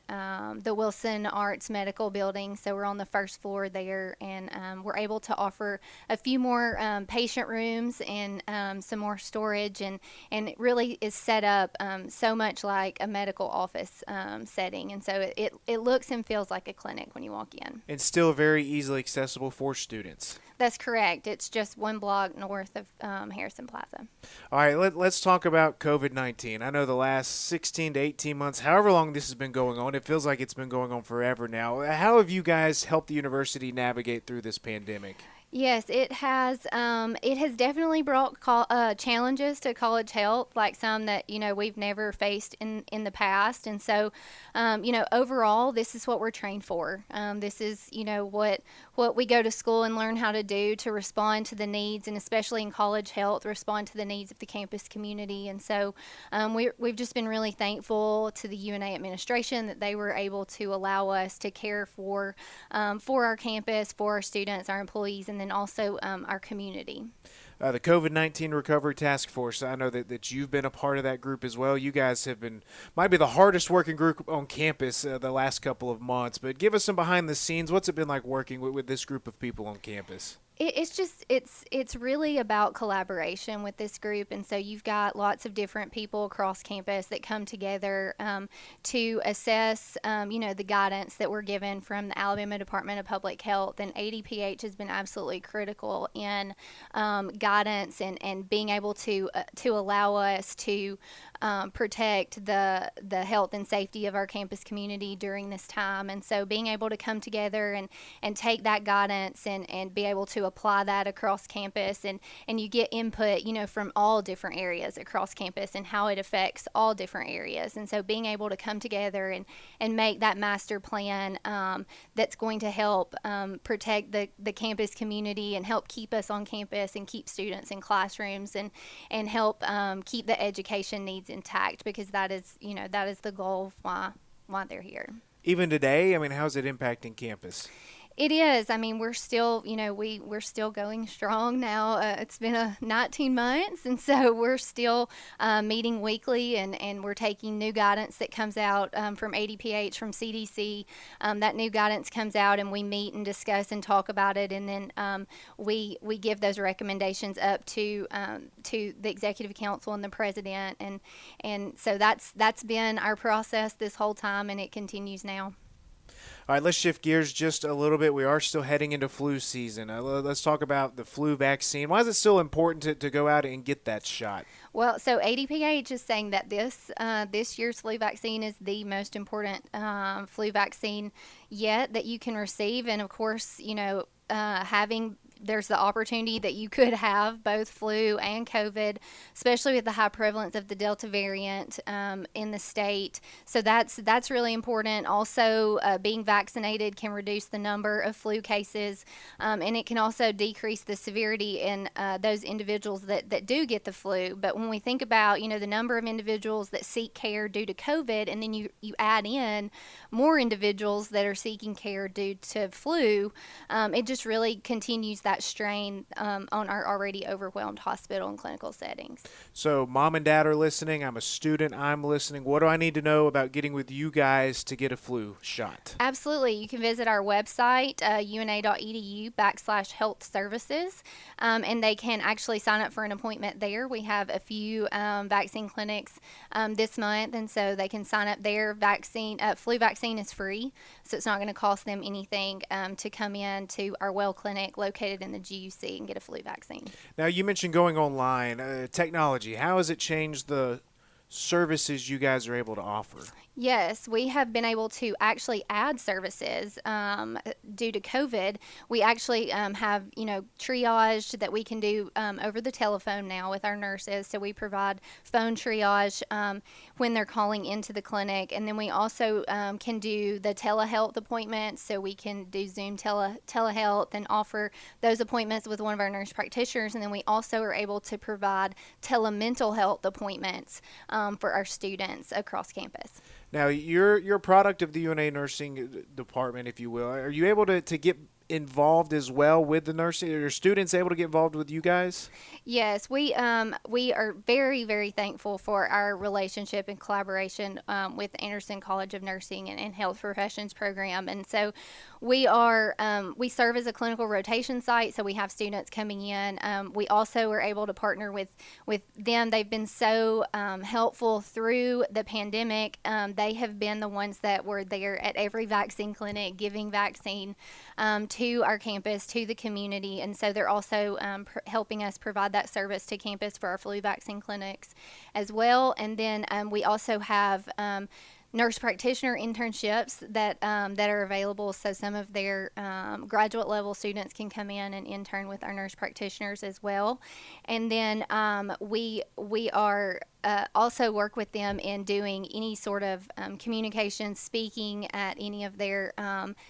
Speaker 9: the Wilson Arts Medical Building, so we're on the first floor there, and we're able to offer a few more patient rooms and some more storage, and it really is set up so much like a medical office setting, and so it looks and feels like a clinic when you walk in.
Speaker 2: And still very easily accessible for students.
Speaker 9: That's correct. It's just 1 block north of Harrison Plaza.
Speaker 2: All right, let's talk about COVID-19. I know the last 16 to 18 months, however long this has been going on, it feels like it's been going on forever now. How have you guys helped the university navigate through this pandemic?
Speaker 9: Yes, it has. It has definitely brought challenges to college health, like some that we've never faced in the past. And so, overall, this is what we're trained for. This is what we go to school and learn how to do to respond to the needs, and especially in college health, respond to the needs of the campus community. And so, we've just been really thankful to the UNA administration that they were able to allow us to care for our campus, for our students, our employees, and then also our community.
Speaker 2: The COVID-19 Recovery Task Force, I know that you've been a part of that group as well. You guys might be the hardest working group on campus the last couple of months, but give us some behind the scenes. What's it been like working with this group of people on campus?
Speaker 9: It's really about collaboration with this group, and so you've got lots of different people across campus that come together to assess the guidance that we're given from the Alabama Department of Public Health, and ADPH has been absolutely critical in guidance and being able to allow us to protect the health and safety of our campus community during this time. And so being able to come together and take that guidance and be able to apply that across campus, and you get input from all different areas across campus and how it affects all different areas. And so being able to come together and make that master plan that's going to help protect the campus community and help keep us on campus and keep students in classrooms and help keep the education needs intact, because that is the goal of why they're here.
Speaker 2: Even today, how's it impacting campus?
Speaker 9: It is. We're still, we're still going strong now. It's been 19 months, and so we're still meeting weekly, and we're taking new guidance that comes out from ADPH, from CDC. That new guidance comes out, and we meet and discuss and talk about it, and then we give those recommendations up to the executive council and the president, and so that's been our process this whole time, and it continues now.
Speaker 2: All right, let's shift gears just a little bit. We are still heading into flu season. Let's talk about the flu vaccine. Why is it still important to go out and get that shot?
Speaker 9: Well, so ADPH is saying that this year's flu vaccine is the most important flu vaccine yet that you can receive. And, of course, having there's the opportunity that you could have both flu and COVID, especially with the high prevalence of the Delta variant in the state. So that's really important. Also, being vaccinated can reduce the number of flu cases, and it can also decrease the severity in those individuals that do get the flu. But when we think about, the number of individuals that seek care due to COVID, and then you add in more individuals that are seeking care due to flu, it just really continues that strain on our already overwhelmed hospital and clinical settings.
Speaker 2: So mom and dad are listening. I'm a student. I'm listening. What do I need to know about getting with you guys to get a flu shot?
Speaker 9: Absolutely. You can visit our website, una.edu/health services, and they can actually sign up for an appointment there. We have a few vaccine clinics this month, and so they can sign up there. Flu vaccine is free, so it's not going to cost them anything to come in to our well clinic located in the GUC and get a flu vaccine.
Speaker 2: Now, you mentioned going online. Technology, how has it changed the services you guys are able to offer?
Speaker 9: Yes, we have been able to actually add services due to COVID. We actually have, triage that we can do over the telephone now with our nurses. So we provide phone triage when they're calling into the clinic. And then we also can do the telehealth appointments. So we can do Zoom telehealth and offer those appointments with one of our nurse practitioners. And then we also are able to provide telemental health appointments for our students across campus.
Speaker 2: Now, you're a product of the UNA nursing department, if you will. Are you able to get involved as well with the nursing? Are your students able to get involved with you guys?
Speaker 9: Yes, we are very, very thankful for our relationship and collaboration with Anderson College of Nursing and Health Professions program. And so we serve as a clinical rotation site, so we have students coming in. We also are able to partner with them. They've been so helpful through the pandemic. They have been the ones that were there at every vaccine clinic giving vaccine to our campus, to the community, and so they're also helping us provide that service to campus for our flu vaccine clinics as well. And then we also have nurse practitioner internships that are available, so some of their graduate level students can come in and intern with our nurse practitioners as well. And then we are also work with them in doing any sort of communication, speaking at any of their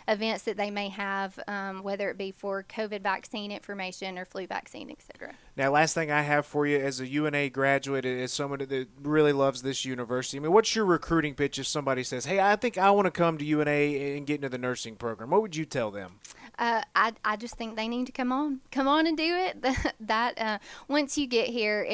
Speaker 9: events that they may have, whether it be for COVID vaccine information or flu vaccine, etc.
Speaker 2: Now, last thing I have for you as a UNA graduate, as someone that really loves this university, I mean, what's your recruiting pitch if somebody says, hey, I think I want to come to UNA and get into the nursing program? What would you tell them?
Speaker 9: I just think they need to come on and do it. Once you get here,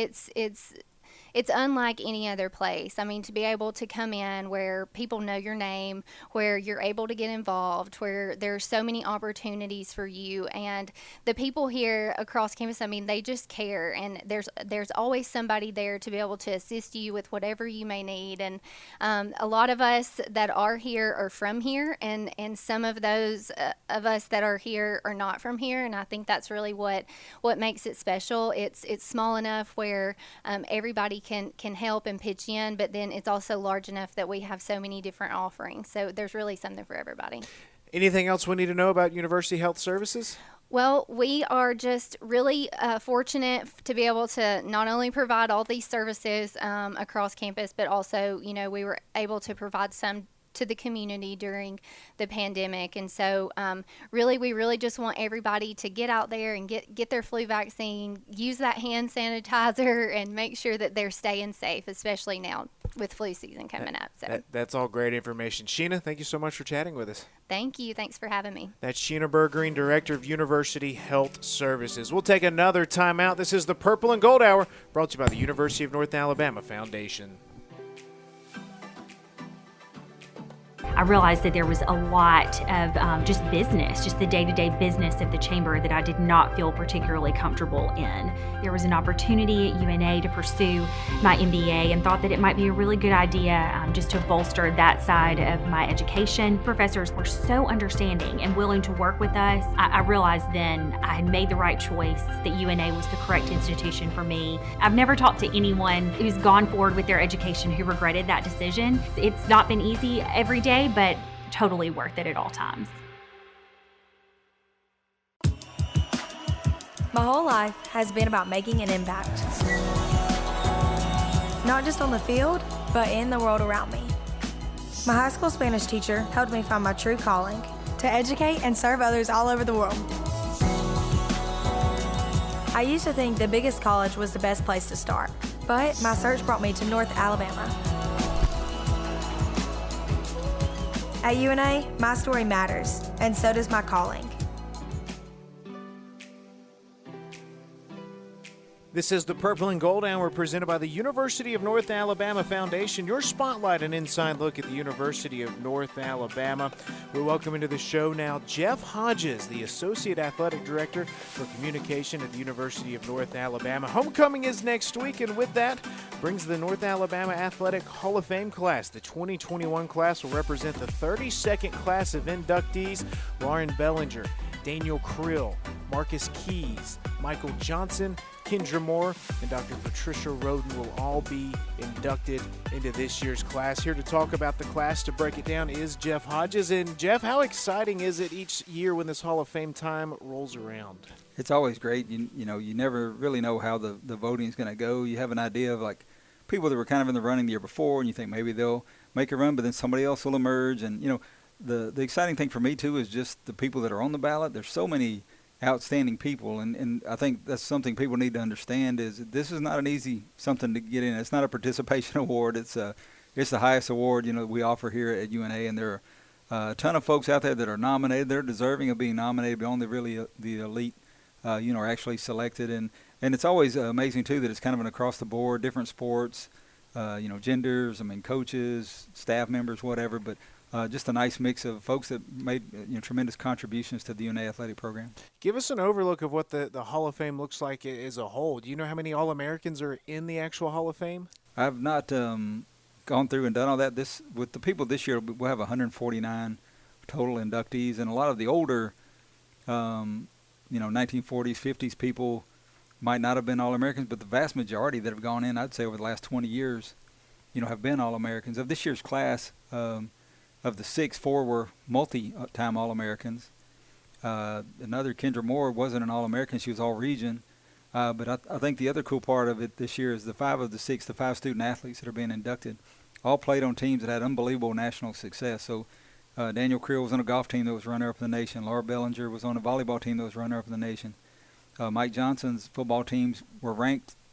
Speaker 9: it's unlike any other place. I mean, to be able to come in where people know your name, where you're able to get involved, where there's so many opportunities for you, and the people here across campus, I mean, they just care, and there's always somebody there to be able to assist you with whatever you may need. And a lot of us that are here are from here, and some of those of us that are here are not from here, and I think that's really what makes it special. It's small enough where everybody can help and pitch in, but then it's also large enough that we have so many different offerings. So there's really something for everybody.
Speaker 2: Anything else we need to know about University Health Services?
Speaker 9: Well, we are just really fortunate to be able to not only provide all these services across campus, but also, we were able to provide some to the community during the pandemic. And so we really just want everybody to get out there and get their flu vaccine, use that hand sanitizer, and make sure that they're staying safe, especially now with flu season coming up. So
Speaker 2: that's all great information. Sheena, thank you so much for chatting with us.
Speaker 9: Thank you. Thanks for having me.
Speaker 2: That's Sheena Bergreen, Director of University Health Services. We'll take another time out. This is the Purple and Gold Hour, brought to you by the University of North Alabama Foundation.
Speaker 4: I realized that there was a lot of just the day-to-day business of the chamber that I did not feel particularly comfortable in. There was an opportunity at UNA to pursue my MBA and thought that it might be a really good idea just to bolster that side of my education. Professors were so understanding and willing to work with us. I realized then I had made the right choice, that UNA was the correct institution for me. I've never talked to anyone who's gone forward with their education who regretted that decision. It's not been easy every day, but totally worth it at all times.
Speaker 3: My whole life has been about making an impact. Not just on the field, but in the world around me. My high school Spanish teacher helped me find my true calling to educate and serve others all over the world. I used to think the biggest college was the best place to start, but my search brought me to North Alabama. At UNA, my story matters, and so does my calling.
Speaker 2: This is the Purple and Gold Hour presented by the University of North Alabama Foundation. Your spotlight and inside look at the University of North Alabama. We welcome into the show now Jeff Hodges, the Associate Athletic Director for Communication at the University of North Alabama. Homecoming is next week, and with that brings the North Alabama Athletic Hall of Fame class. The 2021 class will represent the 32nd class of inductees. Lauren Bellinger, Daniel Krill, Marcus Keys, Michael Johnson, Kendra Moore, and Dr. Patricia Roden will all be inducted into this year's class. Here to talk about the class, to break it down, is Jeff Hodges. And Jeff, how exciting is it each year when this Hall of Fame time rolls around?
Speaker 10: It's always great. You know, you never really know how the voting is going to go. You have an idea of, like, people that were kind of in the running the year before, and you think maybe they'll make a run, but then somebody else will emerge. And, you know, the exciting thing for me, too, is just the people that are on the ballot. There's so many outstanding people, and I think that's something people need to understand, is this is not an easy something to get in. It's not a participation award. It's the highest award, you know, we offer here at UNA, and there are a ton of folks out there that are nominated. They're deserving of being nominated, but only really the elite, you know, are actually selected. And it's always amazing, too, that it's kind of an across the board, different sports, you know, genders, I mean, coaches, staff members, whatever, but just a nice mix of folks that made, you know, tremendous contributions to the UNA athletic program.
Speaker 2: Give us an overlook of what the Hall of Fame looks like as a whole. Do you know how many All-Americans are in the actual Hall of Fame?
Speaker 10: I've not gone through and done all that. With the people this year, we'll have 149 total inductees, and a lot of the older, you know, 1940s, 50s people might not have been All-Americans, but the vast majority that have gone in, I'd say over the last 20 years, you know, have been All-Americans. Of this year's class, of the 6, 4 were multi-time All-Americans. Another, Kendra Moore, wasn't an All-American. She was all-region. But I think the other cool part of it this year is the 5 of the 6, the 5 student athletes that are being inducted, all played on teams that had unbelievable national success. So Daniel Krill was on a golf team that was runner-up in the nation. Laura Bellinger was on a volleyball team that was runner-up in the nation. Mike Johnson's football teams were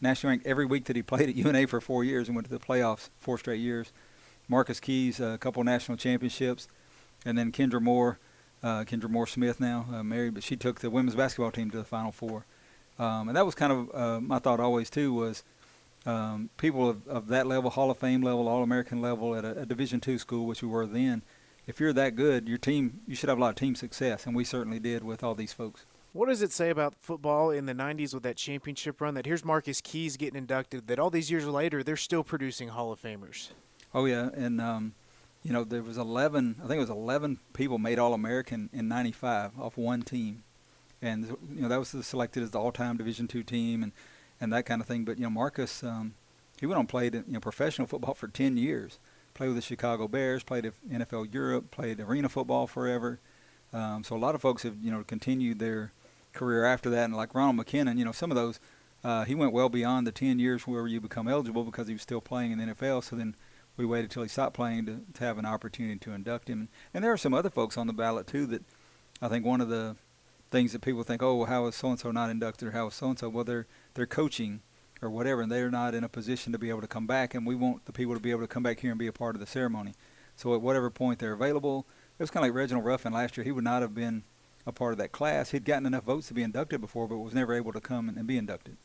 Speaker 10: nationally ranked every week that he played at UNA for 4 years and went to the playoffs 4 straight years. Marcus Keys, a couple national championships, and then Kendra Moore Smith now, married, but she took the women's basketball team to the Final Four. And that was kind of my thought always, too, was people of that level, Hall of Fame level, All-American level at a Division II school, which we were then, if you're that good, your team, you should have a lot of team success, and we certainly did with all these folks.
Speaker 2: What does it say about football in the 90s with that championship run, that here's Marcus Keys getting inducted, that all these years later they're still producing Hall of Famers?
Speaker 10: Oh, yeah, and, you know, there was 11 people made All-American in 95 off one team. And, you know, that was selected as the all-time Division II team and that kind of thing. But, you know, Marcus, he went on and played, you know, professional football for 10 years. Played with the Chicago Bears, played at NFL Europe, played arena football forever. So a lot of folks have, you know, continued their career after that. And like Ronald McKinnon, you know, some of those, he went well beyond the 10 years where you become eligible because he was still playing in the NFL. So then we waited till he stopped playing to have an opportunity to induct him. And there are some other folks on the ballot, too, that I think one of the things that people think, oh, well, how is so-and-so not inducted, or how is so-and-so? Well, they're coaching or whatever, and they're not in a position to be able to come back, and we want the people to be able to come back here and be a part of the ceremony. So at whatever point they're available, it was kind of like Reginald Ruffin last year. He would not have been a part of that class. He'd gotten enough votes to be inducted before, but was never able to come and be inducted.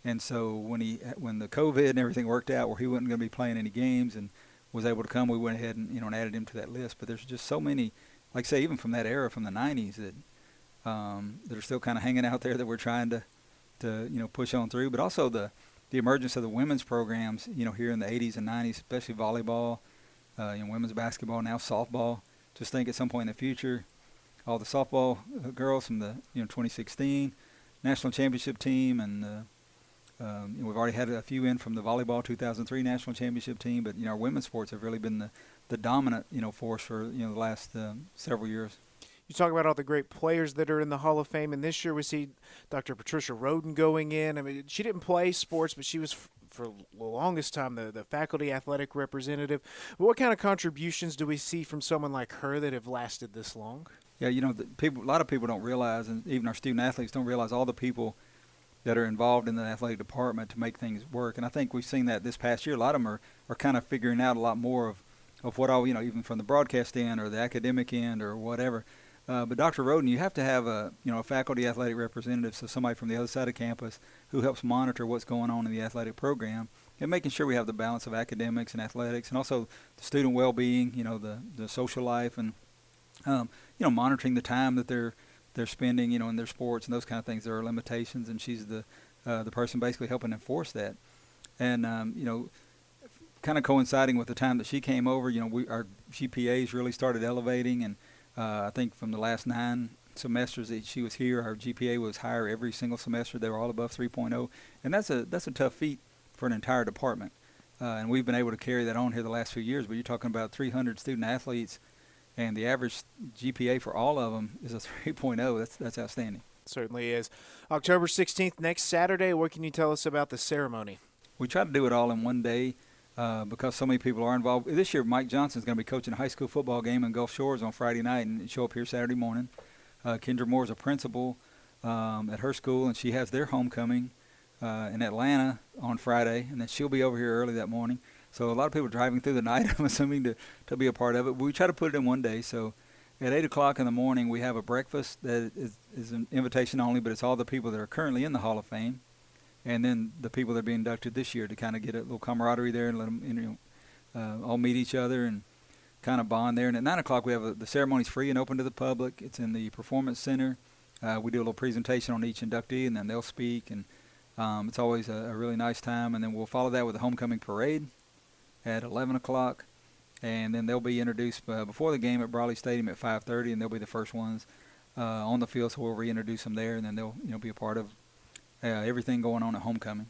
Speaker 10: And so when the COVID and everything worked out where he wasn't going to be playing any games and was able to come, we went ahead and, you know, and added him to that list. But there's just so many, like say, even from that era, from the 90s, that are still kind of hanging out there that we're trying to you know, push on through. But also the emergence of the women's programs, you know, here in the 80s and 90s, especially volleyball, you know, women's basketball, now softball. Just think at some point in the future, all the softball girls from the, you know, 2016 national championship team, and you know, we've already had a few in from the volleyball 2003 national championship team. But, you know, our women's sports have really been the dominant, you know, force for, you know, the last several years.
Speaker 2: You talk about all the great players that are in the Hall of Fame, and this year we see Dr. Patricia Roden going in. I mean, she didn't play sports, but she was for the longest time the faculty athletic representative. But what kind of contributions do we see from someone like her that have lasted this long?
Speaker 10: Yeah, a lot of people don't realize, and even our student athletes don't realize all the people that are involved in the athletic department to make things work. And I think we've seen that this past year. A lot of them are kind of figuring out a lot more of what all, even from the broadcast end or the academic end or whatever. But Dr. Roden, you have to have a faculty athletic representative, so somebody from the other side of campus who helps monitor what's going on in the athletic program and making sure we have the balance of academics and athletics and also the student well-being, the social life and, monitoring the time that they're spending, in their sports and those kind of things. There are limitations, and she's the person basically helping enforce that. And, kind of coinciding with the time that she came over, our GPAs really started elevating, and I think from the last 9 semesters that she was here, our GPA was higher every single semester. They were all above 3.0, and that's a tough feat for an entire department. And we've been able to carry that on here the last few years. But you're talking about 300 student athletes, and the average GPA for all of them is a 3.0. That's outstanding.
Speaker 2: Certainly is. October 16th, next Saturday. What can you tell us about the ceremony?
Speaker 10: We try to do it all in one day. Because so many people are involved. This year, Mike Johnson's going to be coaching a high school football game in Gulf Shores on Friday night and show up here Saturday morning. Kendra Moore is a principal at her school, and she has their homecoming in Atlanta on Friday, and then she'll be over here early that morning. So a lot of people driving through the night, I'm assuming, to be a part of it. We try to put it in one day. So at 8 o'clock in the morning, we have a breakfast that is an invitation only, but it's all the people that are currently in the Hall of Fame. And then the people that are being inducted this year to kind of get a little camaraderie there and let them all meet each other and kind of bond there. And at 9 o'clock we have the ceremony's free and open to the public. It's in the Performance Center. We do a little presentation on each inductee, and then they'll speak. And it's always a really nice time. And then we'll follow that with a homecoming parade at 11 o'clock. And then they'll be introduced before the game at Brawley Stadium at 5:30, and they'll be the first ones on the field. So we'll reintroduce them there, and then they'll be a part of everything going on at homecoming.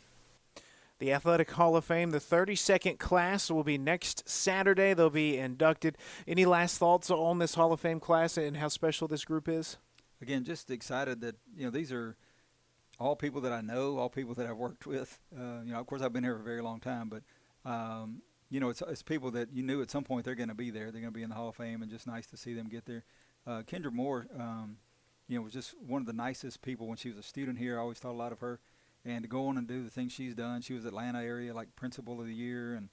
Speaker 2: The Athletic Hall of Fame, the 32nd class, will be next Saturday. They'll be inducted. Any last thoughts on this Hall of Fame class and how special this group is? Again, just excited that these are all people that I know, all people that I've worked with. Of course, I've been here for a very long time, but it's people that you knew at some point they're going to be there. They're going to be in the Hall of Fame, and just nice to see them get there. Kendra Moore. Was just one of the nicest people when she was a student here. I always thought a lot of her. And to go on and do the things she's done. She was Atlanta area, like Principal of the Year and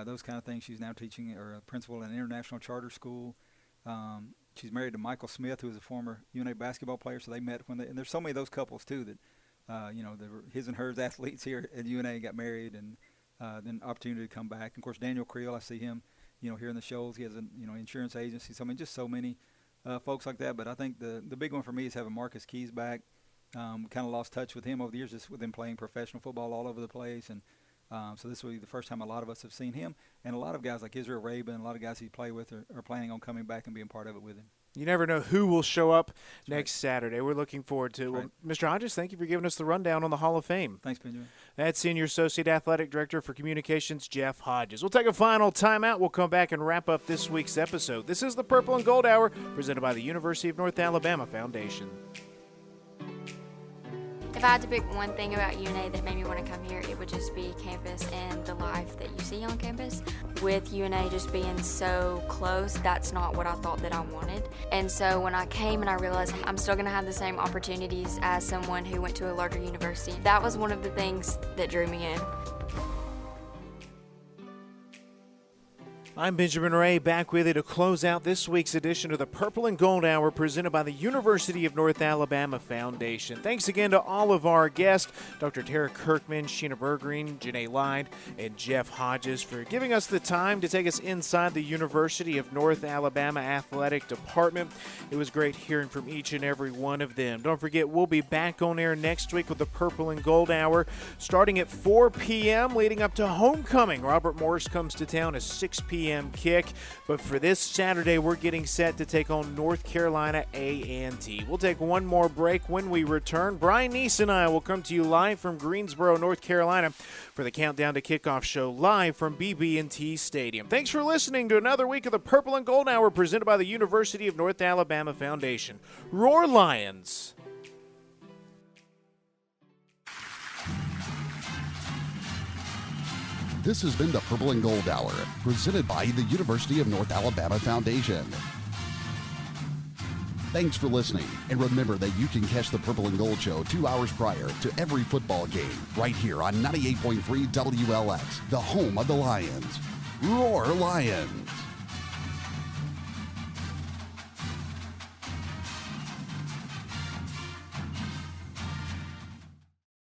Speaker 2: those kind of things. She's now teaching or a principal in an international charter school. She's married to Michael Smith, who was a former UNA basketball player. So they met and there's so many of those couples, too, that, they were his and hers athletes here at UNA got married and then opportunity to come back. And, of course, Daniel Creel, I see him, here in the shows. He has an, insurance agency. So, just so many folks like that. But I think the big one for me is having Marcus Keys back. We kind of lost touch with him over the years, just with him playing professional football all over the place. And so this will be the first time a lot of us have seen him. And a lot of guys like Israel Rabin, a lot of guys he played with are planning on coming back and being part of it with him. You never know who will show up next Saturday. We're looking forward to it. Well, Mr. Hodges, thank you for giving us the rundown on the Hall of Fame. Thanks, Benjamin. That's Senior Associate Athletic Director for Communications, Jeff Hodges. We'll take a final timeout. We'll come back and wrap up this week's episode. This is the Purple and Gold Hour, presented by the University of North Alabama Foundation.
Speaker 7: If I had to pick one thing about UNA that made me want to come here, it would just be campus and the life that you see on campus. With UNA just being so close, that's not what I thought that I wanted. And so when I came and I realized I'm still going to have the same opportunities as someone who went to a larger university, that was one of the things that drew me in.
Speaker 2: I'm Benjamin Ray, back with you to close out this week's edition of the Purple and Gold Hour presented by the University of North Alabama Foundation. Thanks again to all of our guests, Dr. Tara Kirkman, Sheena Bergreen, Janae Ly, and Jeff Hodges, for giving us the time to take us inside the University of North Alabama Athletic Department. It was great hearing from each and every one of them. Don't forget, we'll be back on air next week with the Purple and Gold Hour, starting at 4 p.m., leading up to homecoming. Robert Morris comes to town at 6 p.m. p.m. kick. But for this Saturday, we're getting set to take on North Carolina A&T. We'll take one more break. When we return, Brian Neese and I will come to you live from Greensboro, North Carolina for the Countdown to Kickoff show live from BB&T Stadium. Thanks for listening to another week of the Purple and Gold Hour presented by the University of North Alabama Foundation. Roar Lions!
Speaker 1: This has been the Purple and Gold Hour, presented by the University of North Alabama Foundation. Thanks for listening, and remember that you can catch the Purple and Gold Show 2 hours prior to every football game right here on 98.3 WLX, the home of the Lions. Roar Lions!